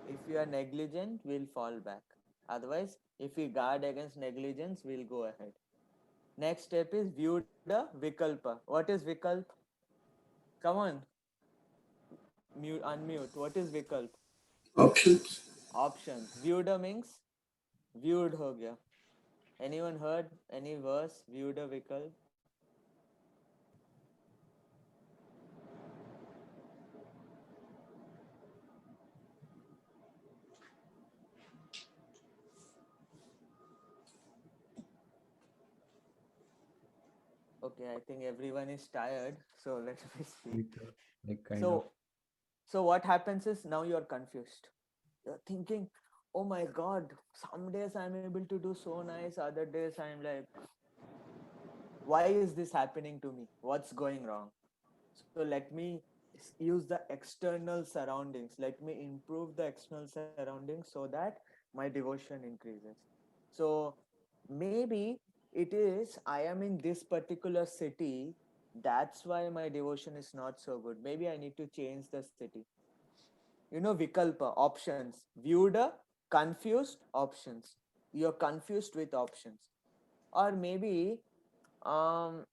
Speaker 1: If we are negligent, we'll fall back. Otherwise, if we guard against negligence, we'll go ahead. Next step is Vyuda Vikalpa. What is Vikalp? Come on, mute, unmute. What is Vikalp?
Speaker 5: Options.
Speaker 1: Options. Vyuda means viewed ho gaya. Anyone heard any verse? Vyuda Vikalp? Okay, I think everyone is tired. So let me speak.
Speaker 4: Like kind of.
Speaker 1: So what happens is now you're confused. You're thinking, oh my god, some days I'm able to do so nice, other days I'm like, why is this happening to me? What's going wrong? So let me use the external surroundings. Let me improve the external surroundings so that my devotion increases. So maybe it is I am in this particular city, that's why my devotion is not so good. Maybe I need to change the city. Vikalpa, options. Viewed, confused, options. You're confused with options. Or um,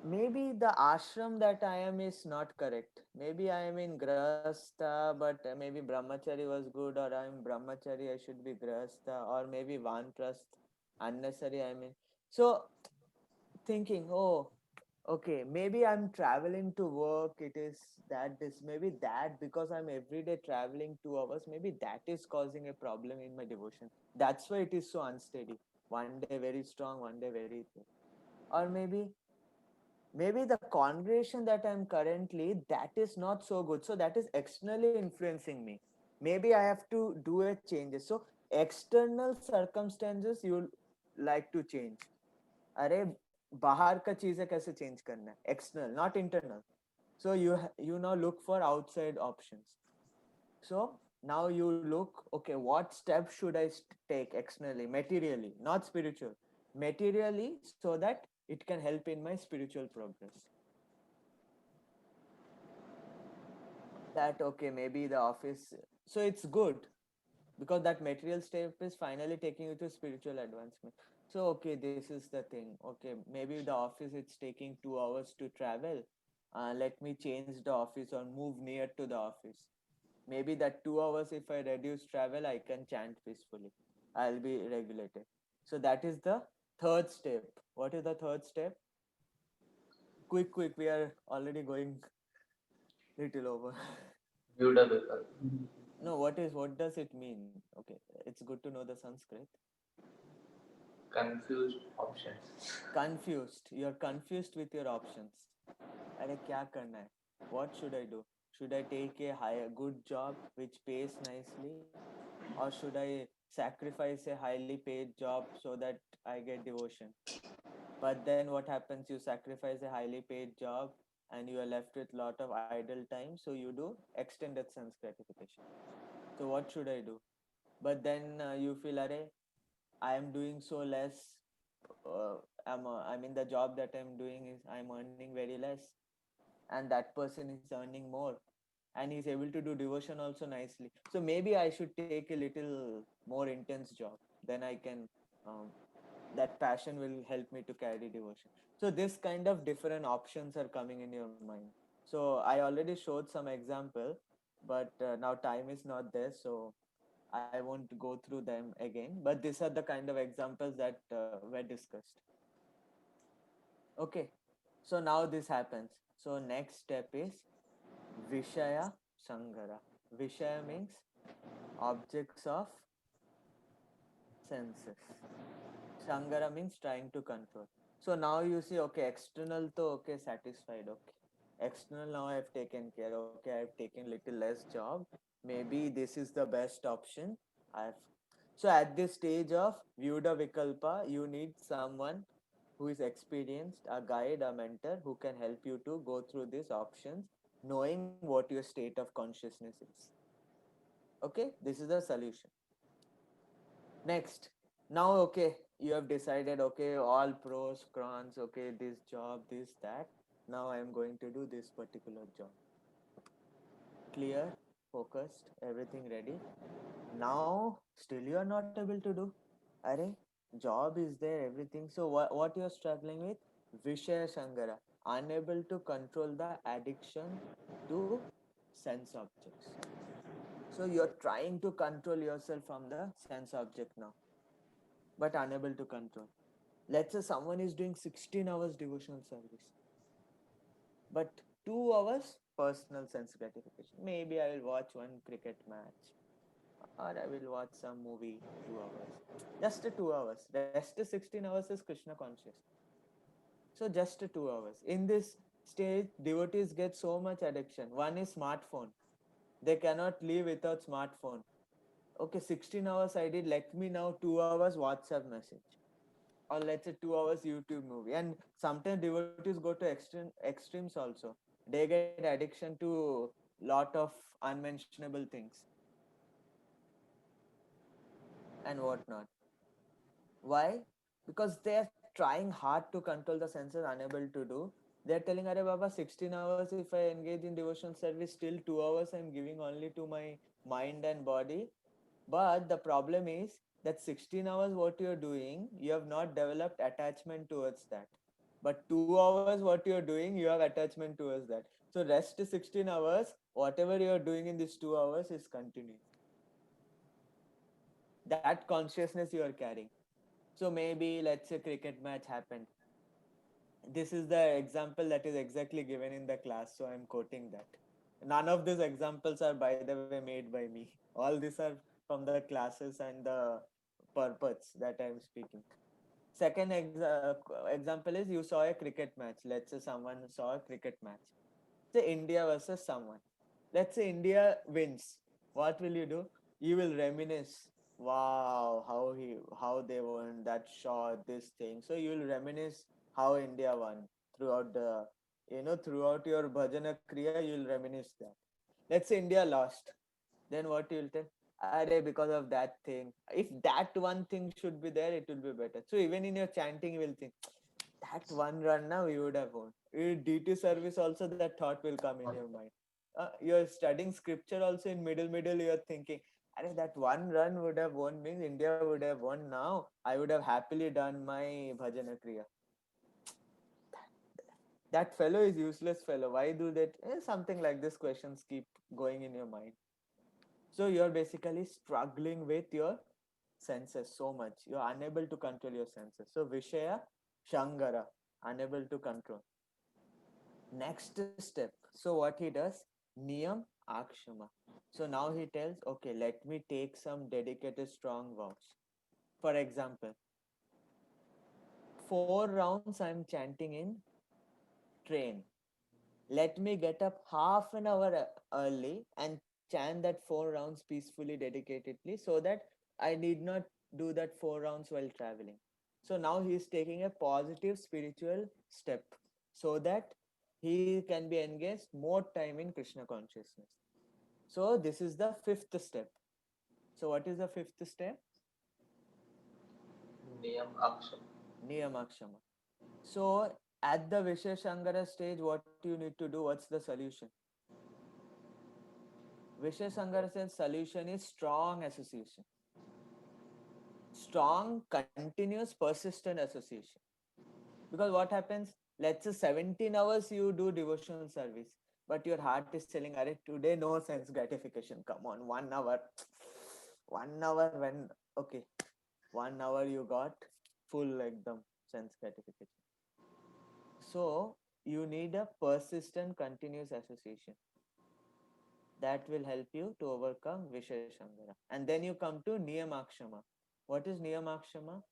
Speaker 1: maybe the ashram that I am is not correct. Maybe I am in Grahastha, but maybe Brahmachari was good, or I am Brahmachari, I should be Grahastha, or maybe Vanprasth, unnecessary, I mean. So, thinking, oh, okay, maybe I'm traveling to work, it is that this, maybe that because I'm every day traveling 2 hours, maybe that is causing a problem in my devotion. That's why it is so unsteady. One day very strong, one day very thin. Or maybe the congregation that I'm currently, that is not so good, so that is externally influencing me. Maybe I have to do a changes. So external circumstances you like to change. अरे बाहर का चीजें कैसे change करना है, external not internal. So you now look for outside options. So now you look, okay, what steps should I take externally, materially, not spiritual, materially, so that it can help in my spiritual progress. That okay, maybe the office, so it's good because that material step is finally taking you to spiritual advancement. So okay, this is the thing. Okay, maybe the office it's taking 2 hours to travel. Let me change the office or move near to the office. Maybe that 2 hours, if I reduce travel, I can chant peacefully. I'll be regulated. So that is the third step. What is the third step? Quick, we are already going little over.
Speaker 2: Vyuda Vikalp.
Speaker 1: No, what does it mean? Okay, it's good to know the Sanskrit.
Speaker 2: Confused options.
Speaker 1: Confused. You're confused with your options. अरे क्या करना है? What should I do? Should I take a higher good job which pays nicely, or should I sacrifice a highly paid job so that I get devotion? But then what happens? You sacrifice a highly paid job and you are left with lot of idle time, so you do extended sense gratification. So what should I do? But then you feel, Are, I am doing so less. I mean, the job that I'm doing is I'm earning very less, and that person is earning more, and he's able to do devotion also nicely. So maybe I should take a little more intense job. Then I can, um, that passion will help me to carry devotion. So this kind of different options are coming in your mind. So I already showed some example, but now time is not there, so I won't go through them again. But these are the kind of examples that were discussed. Okay, so now this happens. So next step is Vishaya Sangara. Vishaya means objects of senses. Sangara means trying to control. So now you see, okay, external to okay, satisfied, okay. External now I've taken care, okay, I've taken little less job. Maybe this is the best option. I've so at this stage of Vyuda Vikalpa, you need someone who is experienced, a guide, a mentor who can help you to go through these options, knowing what your state of consciousness is. Okay, this is the solution. Next, now okay, you have decided, okay, all pros, cons, okay, this job, this, that. Now I am going to do this particular job. Clear, focused, everything ready. Now, still you are not able to do. Are job is there, everything. So what you are struggling with? Vishaya Sangara, unable to control the addiction to sense objects. So you're trying to control yourself from the sense object now, but unable to control. Let's say someone is doing 16 hours devotional service, but 2 hours personal sense gratification. Maybe I will watch one cricket match, or I will watch some movie 2 hours. Just 2 hours. Rest 16 hours is Krishna conscious. So just 2 hours. In this stage, devotees get so much addiction. One is smartphone. They cannot live without smartphone. Okay, 16 hours I did. Let me now 2 hours WhatsApp message, or let's say 2 hours YouTube movie. And sometimes devotees go to extremes also. They get addiction to lot of unmentionable things and whatnot. Why? Because they are trying hard to control the senses, unable to do. They're telling, Are Baba, 16 hours if I engage in devotional service, still 2 hours I'm giving only to my mind and body. But the problem is that 16 hours what you're doing, you have not developed attachment towards that. But 2 hours what you're doing, you have attachment towards that. So rest 16 hours, whatever you're doing in these 2 hours is continuing. That consciousness you are carrying. So maybe let's say cricket match happened. This is the example that is exactly given in the class, so I'm quoting that. None of these examples are, by the way, made by me. All these are from the classes and the purpose that I'm speaking. Second example is you saw a cricket match. Let's say someone saw a cricket match. Say India versus someone. Let's say India wins. What will you do? You will reminisce. Wow, how they won that shot, this thing. So you will reminisce how India won throughout the throughout your bhajana kriya. You will reminisce that. Let's say India lost. Then what you will tell? Are because of that thing. If that one thing should be there, it will be better. So even in your chanting, you will think that one run now you would have won. In DT service also that thought will come in your mind. You're studying scripture also in middle you're thinking, Are that one run would have won means India would have won now. I would have happily done my bhajana kriya. That fellow is useless fellow. Why do that? Something like this questions keep going in your mind. So you're basically struggling with your senses so much. You're unable to control your senses. So Vishaya Shangara, unable to control. Next step. So what he does? Niyam Akshama. So now he tells, okay, let me take some dedicated strong vows. For example, 4 rounds I'm chanting in train. Let me get up half an hour early and chant that 4 rounds peacefully, dedicatedly, so that I need not do that 4 rounds while traveling. So now he is taking a positive spiritual step so that he can be engaged more time in Krishna consciousness. So this is the fifth step. So what is the fifth step?
Speaker 2: Niyam Aksham.
Speaker 1: Niyamakshama. So at the Visheshangara stage, what you need to do? What's the solution? Visheshangara says solution is strong association. Strong, continuous, persistent association. Because what happens? Let's say 17 hours you do devotional service, but your heart is telling, Are today no sense gratification. Come on, 1 hour. 1 hour when okay. 1 hour you got full like the sense gratification. So you need a persistent, continuous association that will help you to overcome Visheshangara. And then you come to Niyamakshama. What is Niyamakshama?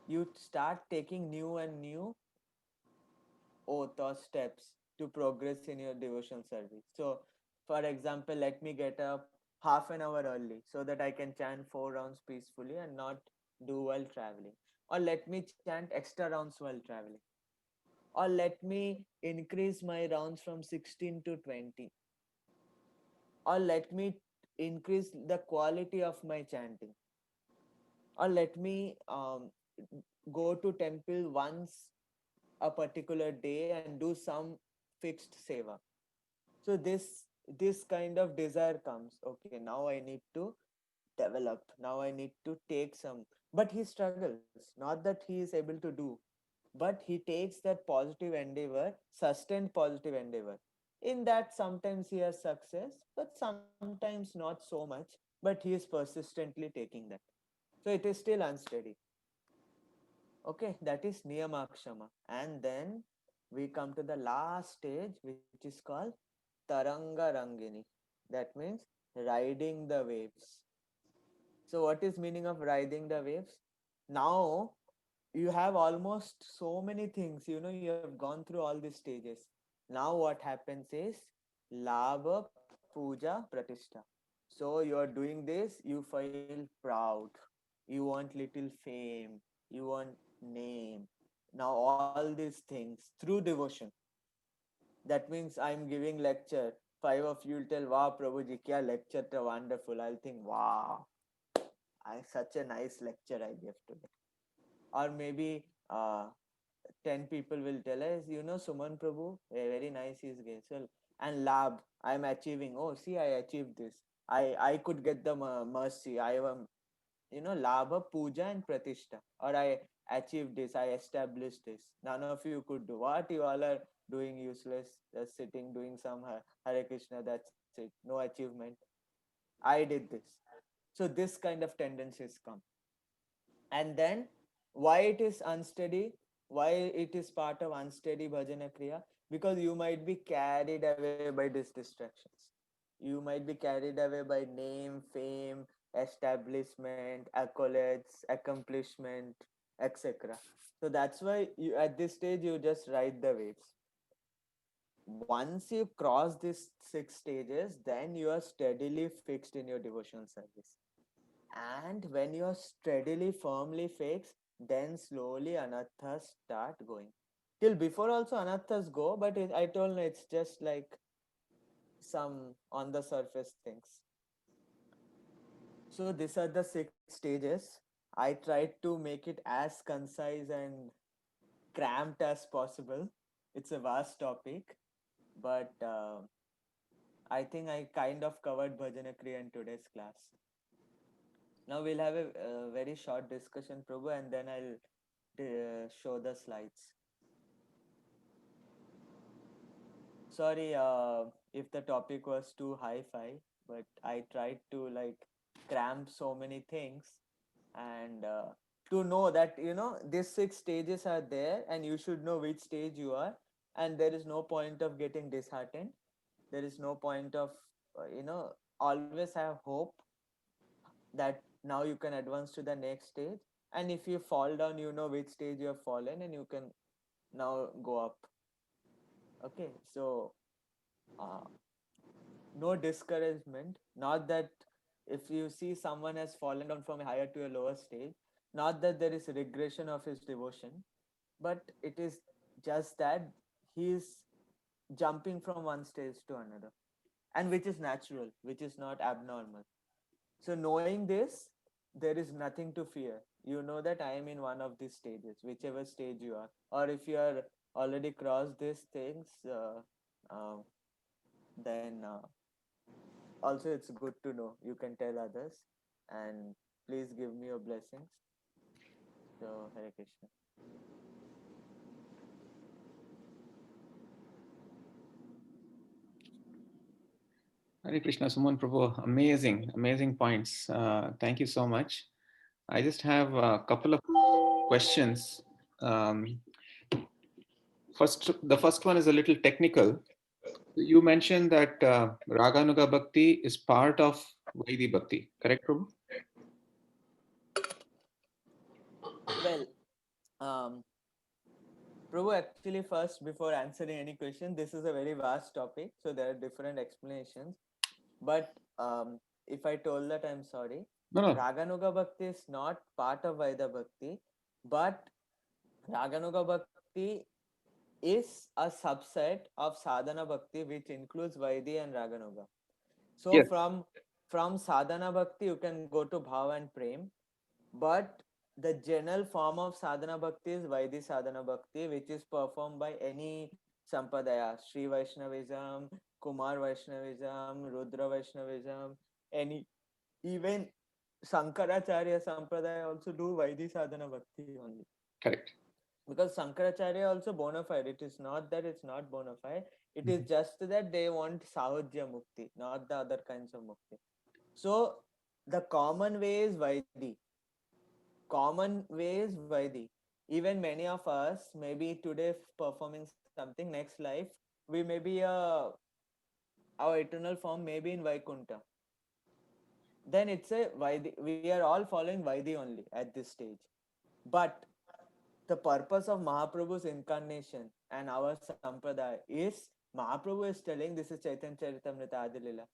Speaker 1: You start taking new and new oath or steps to progress in your devotional service. So, for example, let me get up half an hour early so that I can chant 4 rounds peacefully and not do while traveling. Or let me chant extra rounds while traveling. Or let me increase my rounds from 16 to 20. Or let me increase the quality of my chanting. Or let me go to temple once a particular day and do some fixed seva. So this kind of desire comes. Okay, now I need to develop. Now I need to take some. But he struggles. Not that he is able to do, but he takes that positive endeavor, sustained positive endeavor. In that, sometimes he has success, but sometimes not so much. But he is persistently taking that. So it is still unsteady. Okay, that is Niyamakshama. And then we come to the last stage, which is called Taranga Rangini. That means riding the waves. So what is meaning of riding the waves? Now you have almost so many things, you have gone through all these stages. Now what happens is Labha Puja Pratishtha. So you are doing this, you feel proud, you want little fame, you want name. Now all these things through devotion. That means I'm giving lecture. Five of you will tell, wow, Prabhuji, kya lecture to wonderful. I'll think, wow, such a nice lecture I gave today. Or maybe 10 people will tell us, Suman Prabhu, very nice he is gay. So, and lab, I'm achieving. Oh, see, I achieved this. I could get the mercy. I am, Labha, Puja, and Pratishtha. Or I achieved this. I established this. None of you could do. What you all are doing useless, just sitting, doing some Hare Krishna, that's it. No achievement. I did this. So this kind of tendencies come. And then why it is unsteady, why it is part of unsteady bhajana kriya, because you might be carried away by these distractions. You might be carried away by name, fame, establishment, accolades, accomplishment, etc. So that's why you at this stage you just ride the waves. Once you cross these 6 stages, then you are steadily fixed in your devotional service. And when you're steadily, firmly fixed, then slowly anathas start going. Till before also anathas go, but I told you it's just like some on the surface things. So these are the 6 stages. I tried to make it as concise and cramped as possible. It's a vast topic, but I think I kind of covered Bhajana Kriya in today's class. Now we'll have a very short discussion, Prabhu, and then I'll show the slides. Sorry if the topic was too hi-fi, but I tried to like cram so many things and to know that these 6 stages are there and you should know which stage you are, and there is no point of getting disheartened. There is no point of always have hope that now you can advance to the next stage, and if you fall down, you know which stage you have fallen and you can now go up. Okay, so no discouragement. Not that if you see someone has fallen down from a higher to a lower stage, not that there is a regression of his devotion, but it is just that he is jumping from one stage to another, and which is natural, which is not abnormal. So knowing this, there is nothing to fear. You know that I am in one of these stages, whichever stage you are, or if you are already crossed these things, uh, then also it's good to know. You can tell others, and please give me your blessings. So Hare Krishna.
Speaker 3: Hare Krishna, Suman Prabhu, amazing points. Thank you so much. I just have a couple of questions. The first one is a little technical. You mentioned that Raganuga Bhakti is part of Vaidhi Bhakti, correct, Prabhu?
Speaker 1: Well, Prabhu, actually, first, before answering any question, this is a very vast topic, so there are different explanations. But if I told that, I'm sorry.
Speaker 3: No.
Speaker 1: Raganuga Bhakti is not part of Vaidhi Bhakti, but Raganuga Bhakti is a subset of Sadhana Bhakti, which includes Vaidhi and Raganuga. So
Speaker 3: Yes.
Speaker 1: from Sadhana Bhakti, you can go to Bhava and Prem, but the general form of Sadhana Bhakti is Vaidhi Sadhana Bhakti, which is performed by any Sampadaya, Sri Vaishnavism, Kumar Vaishnavism, Rudra Vaishnavism, any, even Shankaracharya Sampradaya also do Vaidhi Sadhana Bhakti only.
Speaker 3: Correct.
Speaker 1: Because Shankaracharya also bona fide. It is not that it's not bona fide. It is just that they want Sahajya Mukti, not the other kinds of Mukti. So the common way is Vaidhi. Common way is Vaidhi. Even many of us, maybe today performing something, next life, we may be our eternal form may be in Vaikuntha. Then it's a Vaidhi. We are all following Vaidhi only at this stage. But the purpose of Mahaprabhu's incarnation and our sampradaya is Mahaprabhu is telling this is Chaitanya Charitamrita Adilila.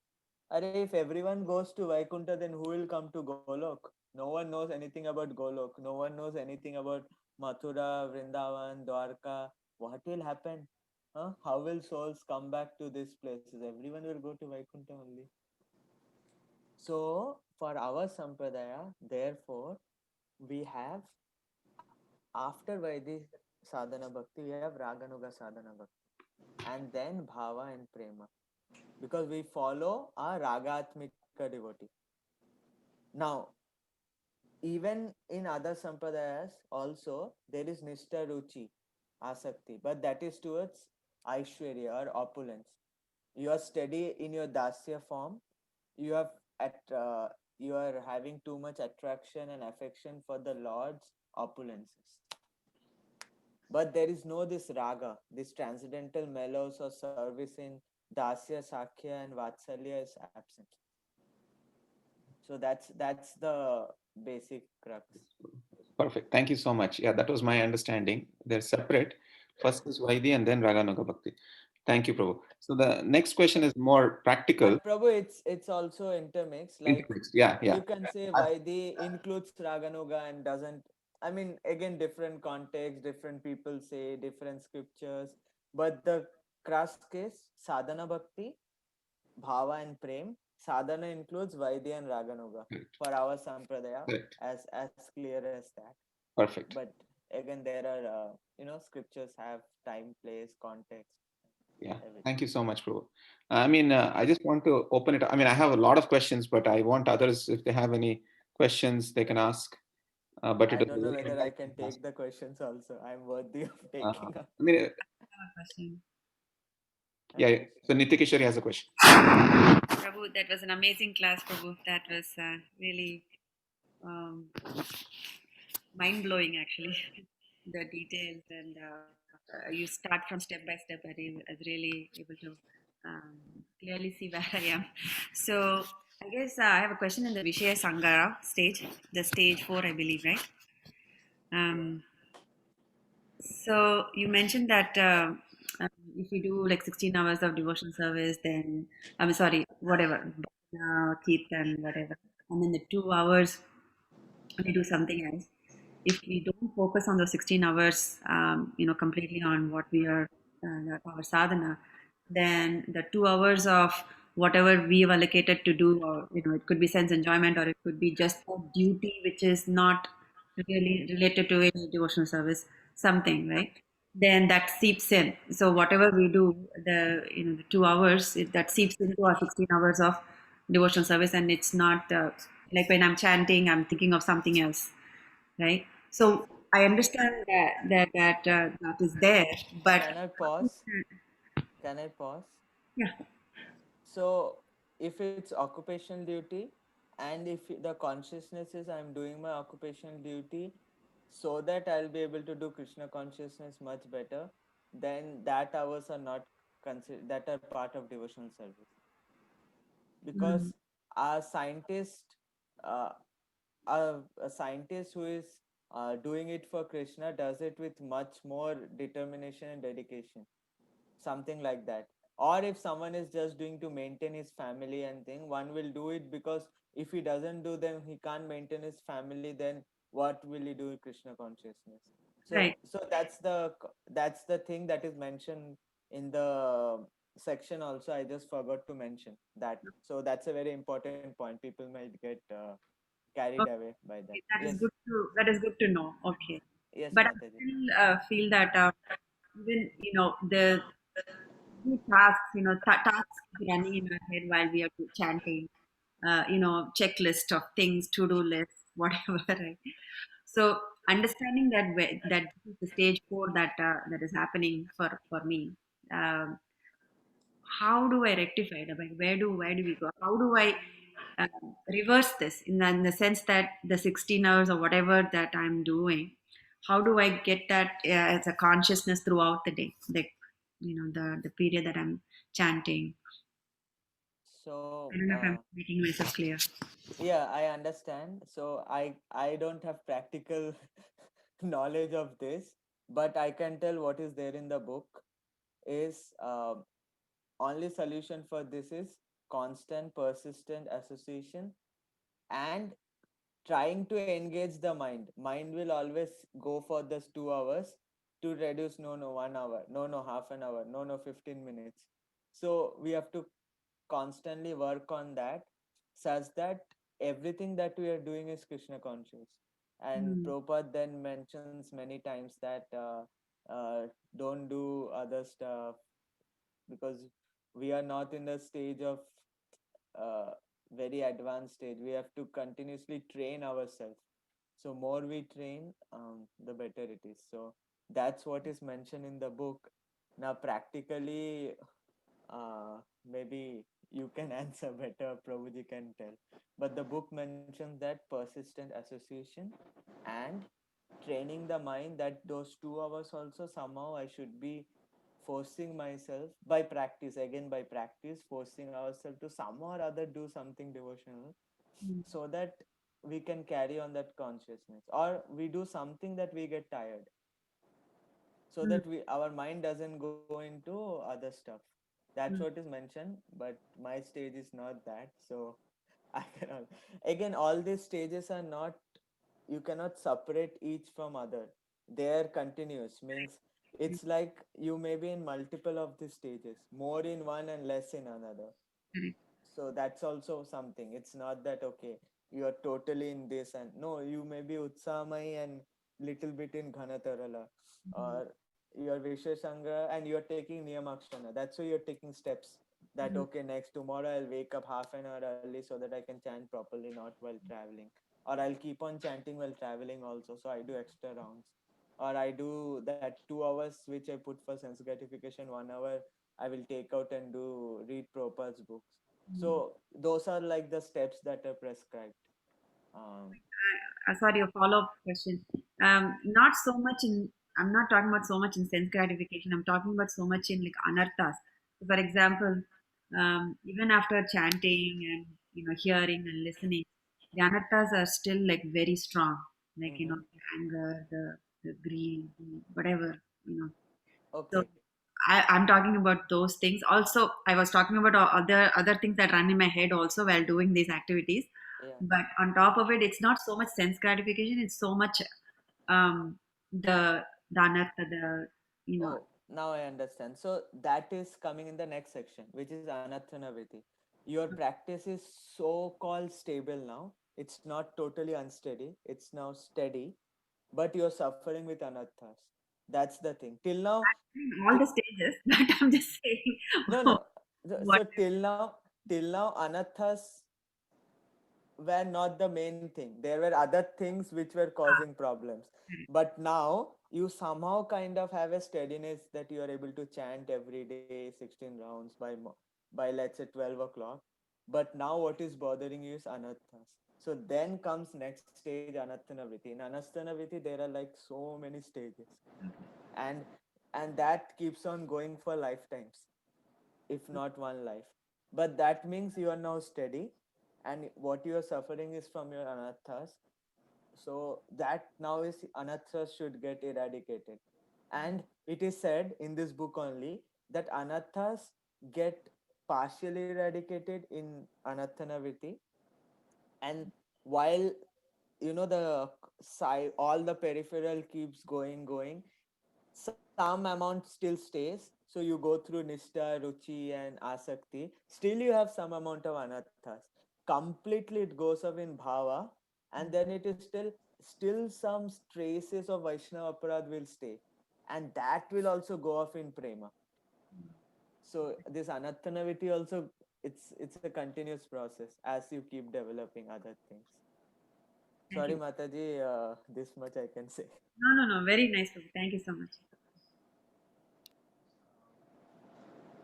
Speaker 1: If everyone goes to Vaikuntha, then who will come to Golok? No one knows anything about Golok. No one knows anything about Mathura, Vrindavan, Dwarka. What will happen? How will souls come back to these places? Everyone will go to Vaikuntha only. So, for our Sampradaya, therefore, we have, after Vaidhi Sadhana Bhakti, we have Raganuga Sadhana Bhakti, and then Bhava and Prema, because we follow a Ragatmika devotee. Now, even in other Sampradayas also, there is Nishtha Ruchi, Asakti, but that is towards Aishwarya or opulence. You are steady in your Dasya form, you have you are having too much attraction and affection for the Lord's opulences. But there is no this raga, this transcendental mellows or service in Dasya, Sakhya and Vatsalya is absent. So that's the basic crux.
Speaker 3: Perfect. Thank you so much. Yeah, that was my understanding. They're separate. First is Vaidhi and then Raganuga Bhakti. Thank you, Prabhu. So the next question is more practical.
Speaker 1: But Prabhu, it's also intermixed. Like
Speaker 3: Intermixed. Yeah.
Speaker 1: you can say Vaidhi includes Raganuga and doesn't. I mean, again, different context, different people say different scriptures. But the crux is Sadhana Bhakti, Bhava and Prem. Sadhana includes Vaidhi and Raganuga for our Sampradaya, as clear as that.
Speaker 3: Perfect.
Speaker 1: But again, there are scriptures have time, place, context.
Speaker 3: Yeah.
Speaker 1: Everything.
Speaker 3: Thank you so much, Prabhu. I mean, I just want to open it. I mean, I have a lot of questions, but I want others, if they have any questions, they can ask. But
Speaker 1: I don't know whether I can take the questions also. I'm worthy of taking up.
Speaker 3: I mean,
Speaker 7: I have a question.
Speaker 3: Yeah. So Nitikishwari has a question.
Speaker 7: Prabhu, that was an amazing class, Prabhu. That was really mind-blowing, actually. The details and you start from step by step. I was really able to clearly see where I am. So I guess I have a question in the Vishaya Sangara stage, the stage 4, I believe, right? So you mentioned that if you do like 16 hours of devotional service, then I'm sorry, whatever, Kirtan, whatever, and then the 2 hours we do something else. If we don't focus on those 16 hours, completely on what we are, our sadhana, then the 2 hours of whatever we have allocated to do, or it could be sense enjoyment, or it could be just a duty which is not really related to any devotional service, something, right? Then that seeps in. So whatever we do, the 2 hours that seeps into our 16 hours of devotional service, and it's not like when I'm chanting, I'm thinking of something else, right? So I understand that is there, but
Speaker 1: Can I pause? Can I pause?
Speaker 7: yeah,
Speaker 1: So if it's occupational duty, and if the consciousness is I'm doing my occupational duty so that I'll be able to do Krishna consciousness much better, then that hours are not considered, that are part of devotional service.
Speaker 7: mm,
Speaker 1: Because a scientist, uh, a scientist who is doing it for Krishna does it with much more determination and dedication, something like that. Or if someone is just doing to maintain his family and thing, one will do it because if he doesn't do them, he can't maintain his family. Then what will he do with Krishna consciousness? So
Speaker 7: right.
Speaker 1: so that's the thing that is mentioned in the section also. I just forgot to mention that. So that's a very important point. People might get carried away by that.
Speaker 7: Okay,
Speaker 1: Yes,
Speaker 7: that is good to know. Okay,
Speaker 1: yes,
Speaker 7: but I
Speaker 1: Mataji.
Speaker 7: still feel that even the tasks, tasks keep running in our head while we are chanting. Checklist of things, to-do list, whatever. Right? So understanding that this is the stage 4 that is happening for me. Um, how do I rectify it? Like, where do we go? How do I reverse this in the sense that the 16 hours or whatever that I'm doing, how do I get that as a consciousness throughout the day, like the period that I'm chanting?
Speaker 1: So
Speaker 7: I don't know if I'm making myself clear.
Speaker 1: yeah, I understand. So I don't have practical knowledge of this, but I can tell what is there in the book is only solution for this is constant persistent association and trying to engage the mind will always go for this 2 hours to reduce, no 1 hour, no half an hour, no 15 minutes. So we have to constantly work on that such that everything that we are doing is Krishna conscious. And
Speaker 7: Mm,
Speaker 1: Prabhupada then mentions many times that don't do other stuff because we are not in the stage of uh, very advanced stage. We have to continuously train ourselves. So more we train, the better it is. So that's what is mentioned in the book. Now practically, maybe you can answer better, Prabhuji can tell. But the book mentions that persistent association and training the mind, that those 2 hours also somehow I should be forcing myself by practice, again by practice, forcing ourselves to somehow or other do something devotional
Speaker 7: mm,
Speaker 1: so that we can carry on that consciousness, or we do something that we get tired so
Speaker 7: mm,
Speaker 1: that we our mind doesn't go into other stuff. That's what
Speaker 7: mm,
Speaker 1: is mentioned, but my stage is not that. So I cannot, again, all these stages are not, you cannot separate each from other. They are continuous, means it's like you may be in multiple of these stages, more in one and less in another.
Speaker 7: correct.
Speaker 1: So that's also something. It's not that okay, you are totally in this, and no, you may be Utsamai and little bit in Ghanatarala,
Speaker 7: Mhm,
Speaker 1: or you're Vishwasanga and you're taking Niyamakshana. That's why you're taking steps. That
Speaker 7: mhm,
Speaker 1: okay, next tomorrow I'll wake up half an hour early so that I can chant properly, not while traveling. Or I'll keep on chanting while traveling also. So I do extra rounds. Or I do that 2 hours which I put for sense gratification, 1 hour I will take out and do read Prabhupada's books.
Speaker 7: mhm.
Speaker 1: So those are like the steps that are prescribed. Um,
Speaker 7: Sorry, a follow-up question. Not so much in. I'm not talking about so much in sense gratification. I'm talking about so much in like anarthas. So for example, even after chanting and hearing and listening, the anarthas are still like very strong. Like
Speaker 1: mhm.
Speaker 7: the anger, the greed, the whatever. So
Speaker 1: Okay.
Speaker 7: I'm talking about those things. Also, I was talking about other things that run in my head also while doing these activities.
Speaker 1: Yeah.
Speaker 7: But on top of it, it's not so much sense gratification. It's so much um, the anartha, the you know.
Speaker 1: Oh, now I understand. So that is coming in the next section, which is anathanaviti. Your practice is so-called stable now. It's not totally unsteady. It's now steady, but you're suffering with anathas. That's the thing. Till now,
Speaker 7: In all the stages, but I'm just saying
Speaker 1: no, no.
Speaker 7: what.
Speaker 1: So till now, anathas were not the main thing. There were other things which were causing problems. But now you somehow kind of have a steadiness that you are able to chant every day 16 rounds by let's say 12 o'clock. But now what is bothering you is anathas. So then comes next stage, anathanaviti. In anathanaviti, there are like so many stages. And and that keeps on going for lifetimes, if not one life. But that means you are now steady, and what you are suffering is from your anathas. So that now is anathas should get eradicated. And it is said in this book only that anathas get partially eradicated in anathanaviti, and while the side, all the peripheral keeps going, some amount still stays. So you go through nishta, ruchi, and asakti. Still, you have some amount of anathas. Completely, it goes off in bhava, and then it is still some traces of Vaishnava aparad will stay, and that will also go off in prema. So this anathanaviti also, it's a continuous process as you keep developing other things.
Speaker 7: Thank
Speaker 1: Sorry,
Speaker 7: you.
Speaker 1: Mataji, this much I can say.
Speaker 7: No. Very nice. Prabhu. Thank you so much.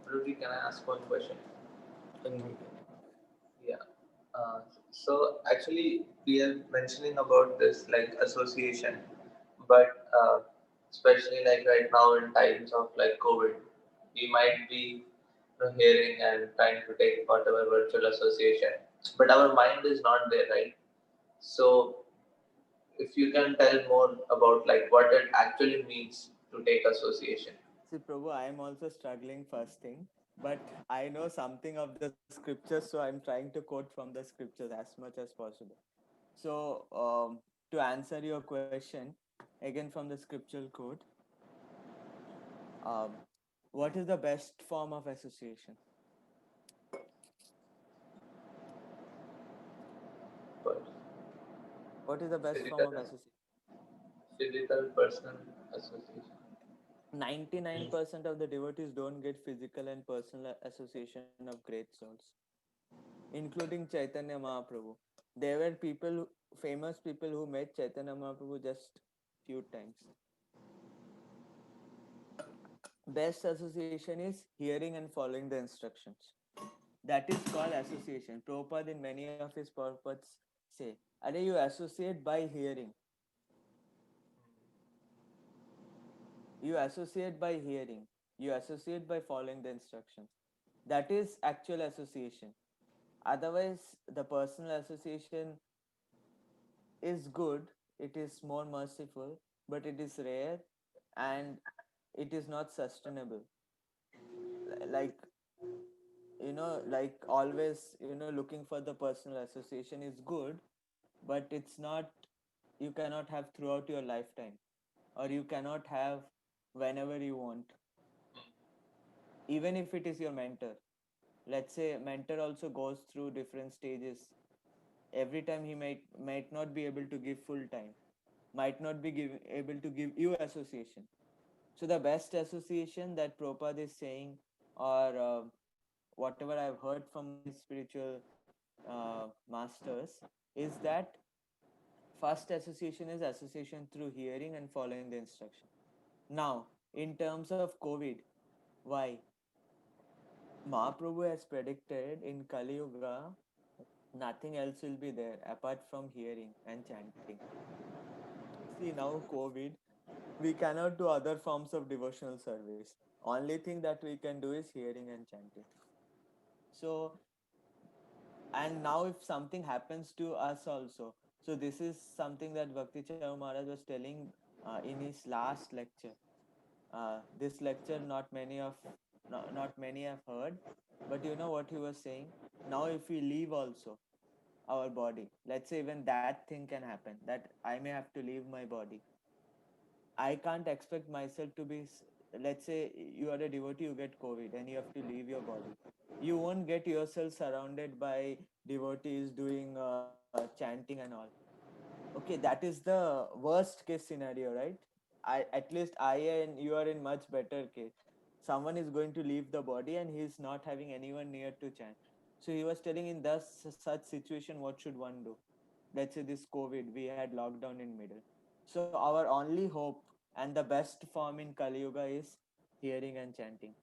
Speaker 2: Rudy, can I ask one question? Yeah. Uh, so actually, we are mentioning about this like association, but especially like right now in times of like COVID, we might be hearing and trying to take whatever virtual association, but our mind is not there, right? So if you can tell more about like what it actually means to take association.
Speaker 1: See, Prabhu, I am also struggling first thing, but I know something of the scriptures, so I'm trying to quote from the scriptures as much as possible. So, to answer your question, again from the scriptural quote, um, what is the best form of association?
Speaker 2: But
Speaker 1: What is the best form
Speaker 2: physical,
Speaker 1: of association?
Speaker 2: physical personal association.
Speaker 1: 99% of the devotees don't get physical and personal association of great souls, including Chaitanya Mahaprabhu. There were people, famous people who met Chaitanya Mahaprabhu just few times. Best association is hearing and following the instructions. That is called association. Prabhupada in many of his purports say, Are you associate by hearing? You associate by hearing. You associate by following the instructions. That is actual association. Otherwise, the personal association is good, it is more merciful, but it is rare and it is not sustainable. Like, like always, looking for the personal association is good, but it's not, you cannot have throughout your lifetime, or you cannot have whenever you want, even if it is your mentor. Let's say mentor also goes through different stages. Every time he might not be able to give full time, might not be able to give you association. So the best association that Prabhupada is saying, or whatever I've heard from my spiritual masters, is that first association is association through hearing and following the instruction. Now, in terms of COVID, why? Mahaprabhu has predicted in Kali Yuga, nothing else will be there apart from hearing and chanting. See, now COVID, we cannot do other forms of devotional service. Only thing that we can do is hearing and chanting. So, and now if something happens to us also, so this is something that Bhakti Charu Maharaj was telling in his last lecture. This lecture not many have heard, but you know what he was saying. Now, if we leave also our body, let's say even that thing can happen, that I may have to leave my body. I can't expect myself to be. Let's say you are a devotee, you get COVID, and you have to leave your body. You won't get yourself surrounded by devotees doing chanting and all. Okay, that is the worst case scenario, right? At least I and you are in much better case. Someone is going to leave the body and he is not having anyone near to chant. So he was telling, in thus such situation, what should one do? Let's say this COVID, we had lockdown in middle. So our only hope and the best form in Kali Yuga is hearing and chanting,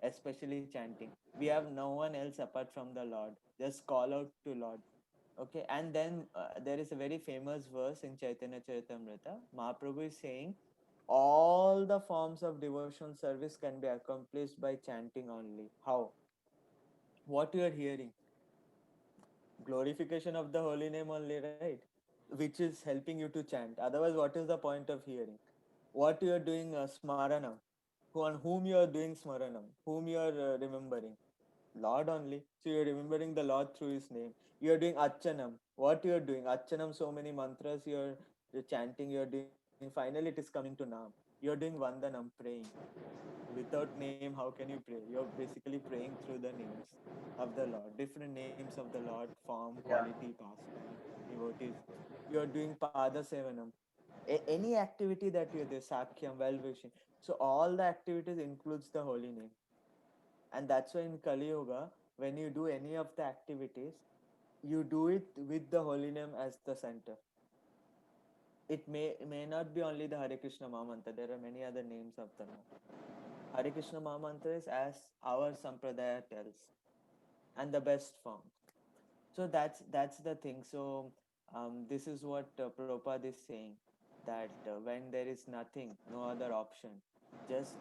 Speaker 1: especially chanting. We have no one else apart from the Lord. Just call out to Lord. Okay, and then there is a very famous verse in Chaitanya Charitamrita. Mahaprabhu is saying all the forms of devotional service can be accomplished by chanting only. How? What you are hearing? Glorification of the holy name only, right? Which is helping you to chant. Otherwise, what is the point of hearing? What you are doing smaranam? On whom you are doing smaranam? Whom you are remembering? Lord only. So you're remembering the Lord through His name. You're doing Archanam. What you're doing? Archanam, so many mantras you're chanting, you're doing. Finally, it is coming to Nam. You're doing Vandanam, praying. Without name, how can you pray? You're basically praying through the names of the Lord. Different names of the Lord, form,
Speaker 2: Yeah.
Speaker 1: quality, pastime, devotees. You're doing Pada Sevanam. Any activity that you're there, Sakyam, well wishing. So all the activities includes the holy name. And that's why in Kali Yuga, when you do any of the activities, you do it with the holy name as the center. It may not be only the Hare Krishna Mahamantra. There are many other names of the Lord. Hare Krishna Mahamantra is as our Sampradaya tells, and the best form. So that's the thing. So this is what Prabhupada is saying, that when there is nothing, no other option, just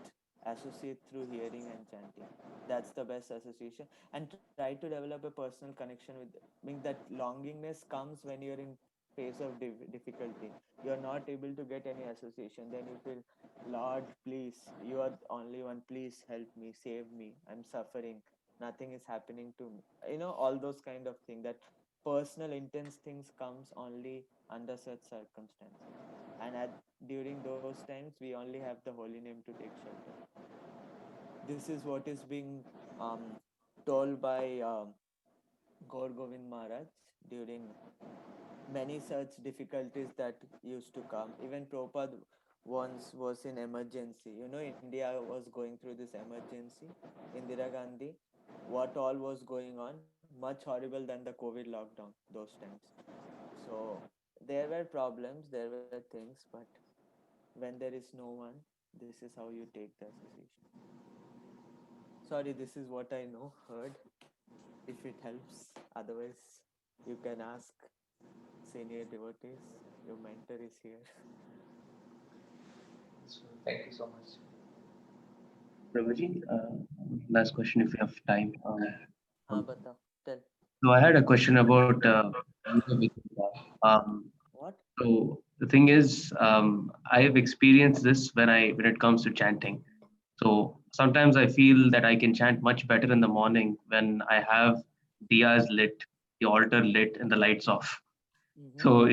Speaker 1: associate through hearing and chanting. That's the best association, and try to develop a personal connection with. Means that longingness comes when you're in face of difficulty. You're not able to get any association. Then you feel, Lord, please, you are the only one. Please help me, save me. I'm suffering. Nothing is happening to me. All those kind of things. That personal intense things comes only under such circumstances. And during those times, we only have the holy name to take shelter. This is what is being um, told by Gaur Govind Maharaj during many such difficulties that used to come. Even Prabhupada once was in emergency. India was going through this emergency. Indira Gandhi, what all was going on, much horrible than the COVID lockdown those times. So there were problems, there were things, but when there is no one, this is how you take the association. Sorry, this is what I know, heard. If it helps, otherwise, you can ask senior devotees. Your mentor is here.
Speaker 2: So thank you so much.
Speaker 6: Prabhuji, last question if you have time.
Speaker 1: Bata, tell.
Speaker 6: So I had a question about Yoga Vidya.
Speaker 1: What?
Speaker 6: So the thing is, I have experienced this when it comes to chanting. So sometimes I feel that I can chant much better in the morning when I have diyas lit, the altar lit, and the lights off.
Speaker 1: Mm-hmm.
Speaker 6: So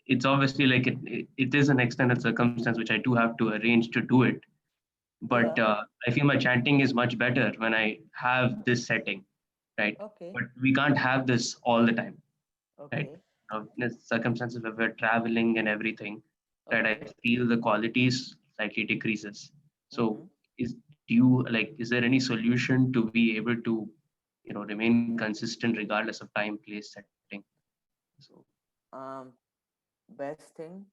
Speaker 6: it's obviously like it is an extended circumstance which I do have to arrange to do it. But
Speaker 1: Yeah.
Speaker 6: I feel my chanting is much better when I have this setting, right?
Speaker 1: Okay.
Speaker 6: But we can't have this all the time, right?
Speaker 1: Okay.
Speaker 6: In the circumstances where we're traveling and everything, right? I
Speaker 1: Okay.
Speaker 6: feel the qualities slightly decreases. So
Speaker 1: Mm-hmm.
Speaker 6: is there any solution to be able to, remain consistent regardless of time, place, setting? So
Speaker 1: Um, Best thing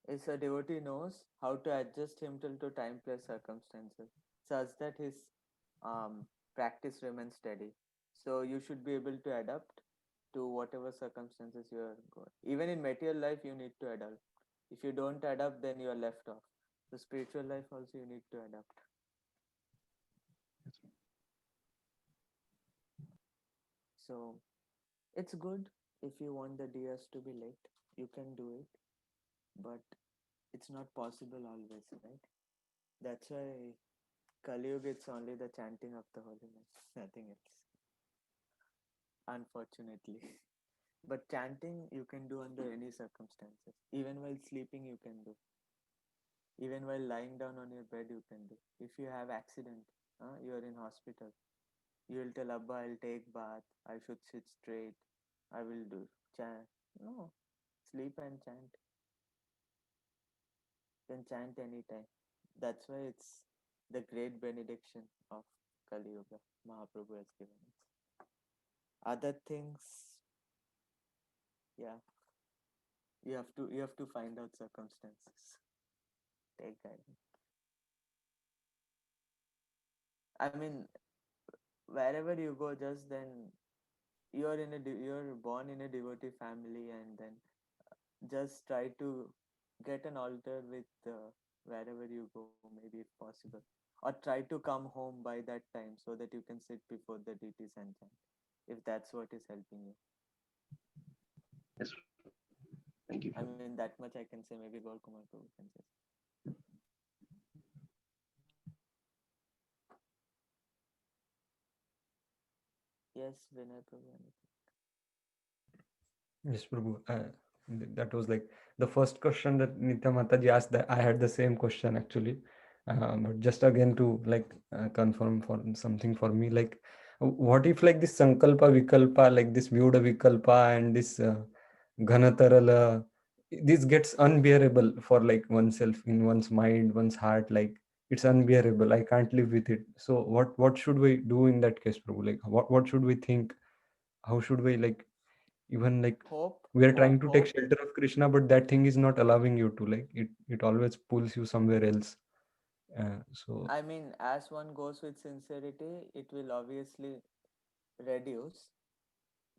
Speaker 1: is a devotee knows how to adjust himself to time, place, circumstances, such that his practice remains steady. So you should be able to adapt to whatever circumstances you are going. Even in material life, you need to adapt. If you don't adapt, then you are left off. So spiritual life also you need to adapt. So it's good if you want the DS to be late, you can do it, but it's not possible always, right? That's why Kali Yuga, it's only the chanting of the holy name, nothing else. Unfortunately. But chanting you can do under any circumstances. Even while sleeping you can do. Even while lying down on your bed you can do. If you have accident, you are in hospital, you will tell Abba, I'll take bath, I should sit straight, I will do chant. No, sleep and chant. You can chant anytime. That's why it's the great benediction of Kali Yuga Mahaprabhu has given us. Other things, yeah, you have to find out circumstances. Take guidance. I mean, wherever you go, just then you're born in a devotee family, and then just try to get an altar with wherever you go, maybe if possible, or try to come home by that time so that you can sit before the deities and chant, if that's what is helping you.
Speaker 6: Yes. Thank you.
Speaker 1: I mean, that much I can say. Maybe Gaur Kumar Prabhu can say. Yes, Vinay Prabhu.
Speaker 4: Yes, Prabhu. That was like the first question that Nitya Mataji asked. That I had the same question actually, but just again to like confirm for something for me. Like, what if like this Sankalpa Vikalpa, like this Vyuda Vikalpa and this Ghanatarala, this gets unbearable for like oneself in one's mind, one's heart. Like it's unbearable. I can't live with it. So what should we do in that case, Prabhu? Like what should we think? How should we like even like
Speaker 1: Hope,
Speaker 4: we are trying to take
Speaker 1: hope.
Speaker 4: shelter of Krishna, but that thing is not allowing you to like it always pulls you somewhere else. So
Speaker 1: I mean, as one goes with sincerity, it will obviously reduce.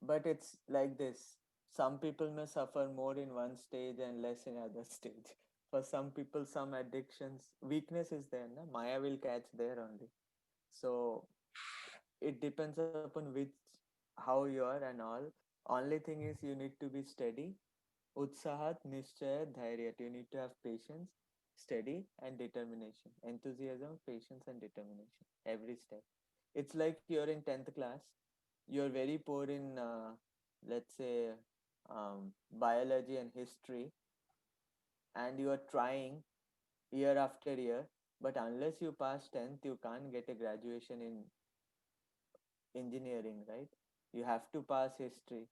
Speaker 1: But it's like this. Some people may suffer more in one stage and less in other stage. For some people, some addictions, weakness is there. Na? Maya will catch there only. So it depends upon which, how you are and all. Only thing is you need to be steady. Utsahat, Nishchaya, Dhairyat. You need to have patience, steady, and determination. Enthusiasm, patience, and determination. Every step. It's like you're in 10th class. You're very poor in, let's say, biology and history, and you are trying year after year. But unless you pass 10th, you can't get a graduation in engineering, right? You have to pass history.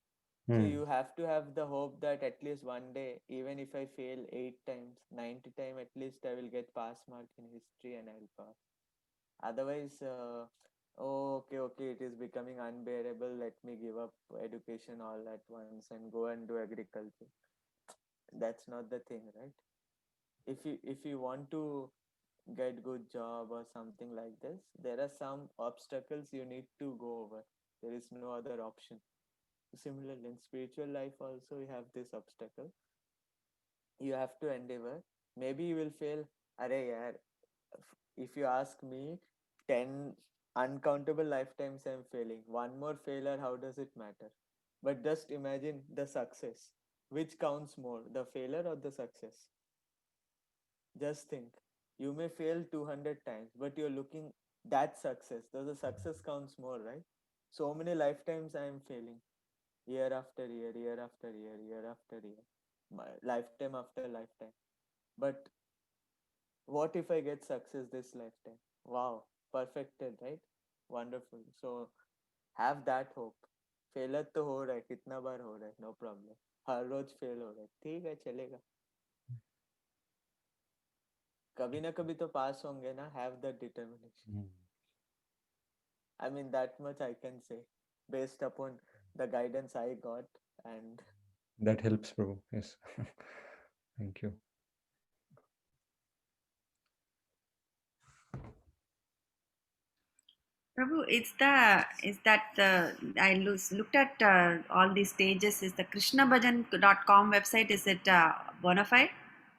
Speaker 1: So you have to have the hope that at least one day, even if I fail 8 times, 90 times, at least I will get pass mark in history and I will pass. Otherwise, oh, okay, it is becoming unbearable. Let me give up education all at once and go and do agriculture. That's not the thing, right? If you want to get good job or something like this, there are some obstacles you need to go over. There is no other option. Similarly, in spiritual life also, you have this obstacle. You have to endeavor. Maybe you will fail. Arey yaar, if you ask me, 10 uncountable lifetimes I'm failing. One more failure, how does it matter? But just imagine the success. Which counts more, the failure or the success? Just think. You may fail 200 times, but you're looking that success. The success counts more, right? So many lifetimes I am failing. Year after year, year after year, year after year, lifetime after lifetime. But what if I get success this lifetime? Wow, perfected, right? Wonderful. So have that hope. Failure तो हो रहा है, कितना बार हो रहा है, no problem. हर रोज fail हो रहा है, ठीक है, चलेगा. कभी ना कभी तो पास होंगे ना. Have that determination. I mean, that much I can say based upon the guidance I got, and
Speaker 4: that helps, Prabhu. Yes. Thank you.
Speaker 7: Prabhu, is that I looked at all these stages. Is the krishnabhajan.com website, is it bona fide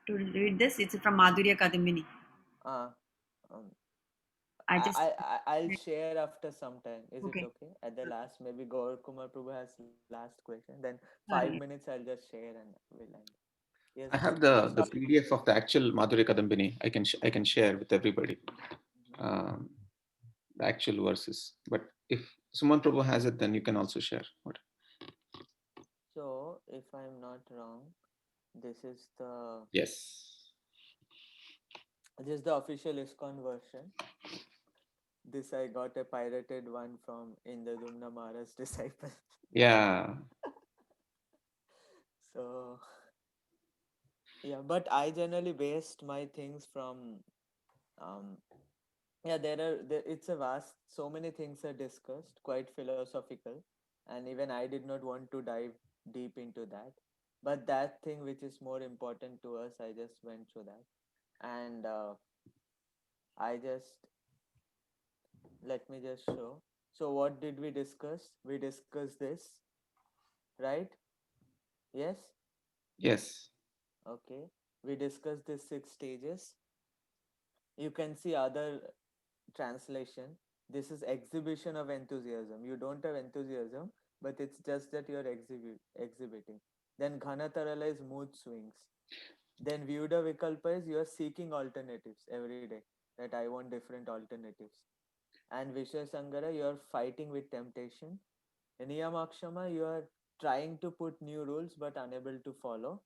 Speaker 7: to read this? It's from Madhurya Kadambini.
Speaker 1: uh, um,
Speaker 7: I just
Speaker 1: I'll share after some time. Is it
Speaker 7: okay.
Speaker 1: okay? At the last, maybe Gaur Kumar Prabhu has last question. Then
Speaker 7: Sorry.
Speaker 1: 5 minutes I'll just share and we'll end. Yes,
Speaker 3: I have
Speaker 1: Prabhu.
Speaker 3: the PDF of the actual Madhurya Kadambini. I can share with everybody the actual verses. But if Suman Prabhu has it, then you can also share. What?
Speaker 1: So, if I'm not wrong, this is
Speaker 3: Yes.
Speaker 1: the official ISKCON version. This I got a pirated one from Indradumna Maharaj's disciple.
Speaker 3: Yeah.
Speaker 1: So yeah, but I generally based my things from um yeah, it's a vast, so many things are discussed, quite philosophical, and even I did not want to dive deep into that. But that thing which is more important to us, I just went through that. And I just let me just show. So what did we discuss? We discussed this, right? Yes?
Speaker 3: Yes.
Speaker 1: Okay. We discussed these 6 stages. You can see other translation. This is exhibition of enthusiasm. You don't have enthusiasm, but it's just that you're exhibiting. Then Ghanatarala is mood swings. Then Vyuda Vikalpa is you're seeking alternatives every day. That I want different alternatives. And Vishya Sangara, you're fighting with temptation. In Niyamakshama, you are trying to put new rules but unable to follow.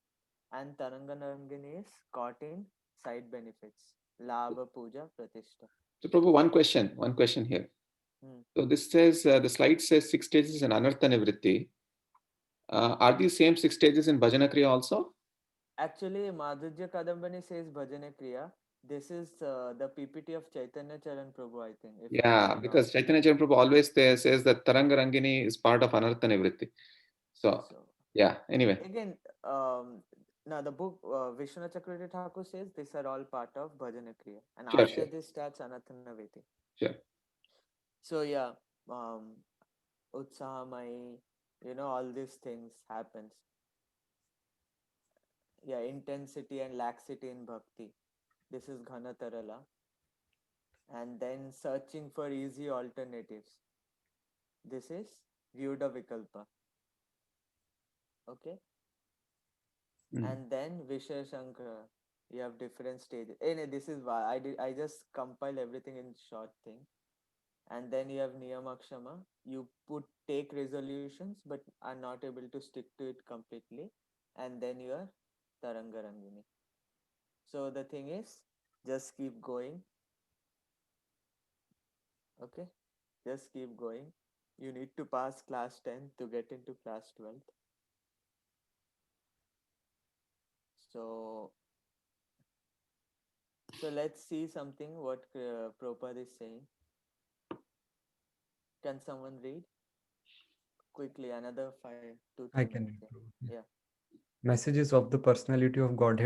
Speaker 1: And Taranganarangini is caught in side benefits. Labha, Puja, Pratishta.
Speaker 3: So Prabhu, one question here.
Speaker 1: Hmm.
Speaker 3: So this says, the slide says 6 stages in Anartha Nivritti. Are these same 6 stages in Bhajana Kriya also?
Speaker 1: Actually, Madhurya Kadambani says Bhajana Kriya. This is the PPT of Chaitanya Charan Prabhu, I think. If I'm
Speaker 3: Yeah,
Speaker 1: not
Speaker 3: because Chaitanya Charan Prabhu always says that Taranga Rangini is part of Anartha Nivritti.
Speaker 1: wrong.
Speaker 3: So,
Speaker 1: So
Speaker 3: yeah, anyway.
Speaker 1: again, now the book Vishwanath Chakravarti Thakur says these are all part of Bhajana Kriya, and
Speaker 3: Sure,
Speaker 1: after
Speaker 3: sure,
Speaker 1: this starts Anathanaveti.
Speaker 3: sure.
Speaker 1: So yeah, Utsahamai, all these things happens. Yeah, intensity and laxity in bhakti. This is Ghanatarala. And then searching for easy alternatives. This is Vyuda Vikalpa. Okay. And then Vishaya Shankara. You have different stages. This is why I just compile everything in short thing. And then you have Niyamakshama. You take resolutions but are not able to stick to it completely. And then you are Taranga Rangini. So the thing is, just keep going. Okay. Just keep going. You need to pass class 10 to get into class 12. So let's see something what Prabhupada is saying. Can someone read quickly? Another 2-3
Speaker 4: I can
Speaker 1: minutes.
Speaker 4: improve.
Speaker 1: Yeah.
Speaker 4: Messages of the personality of Godhead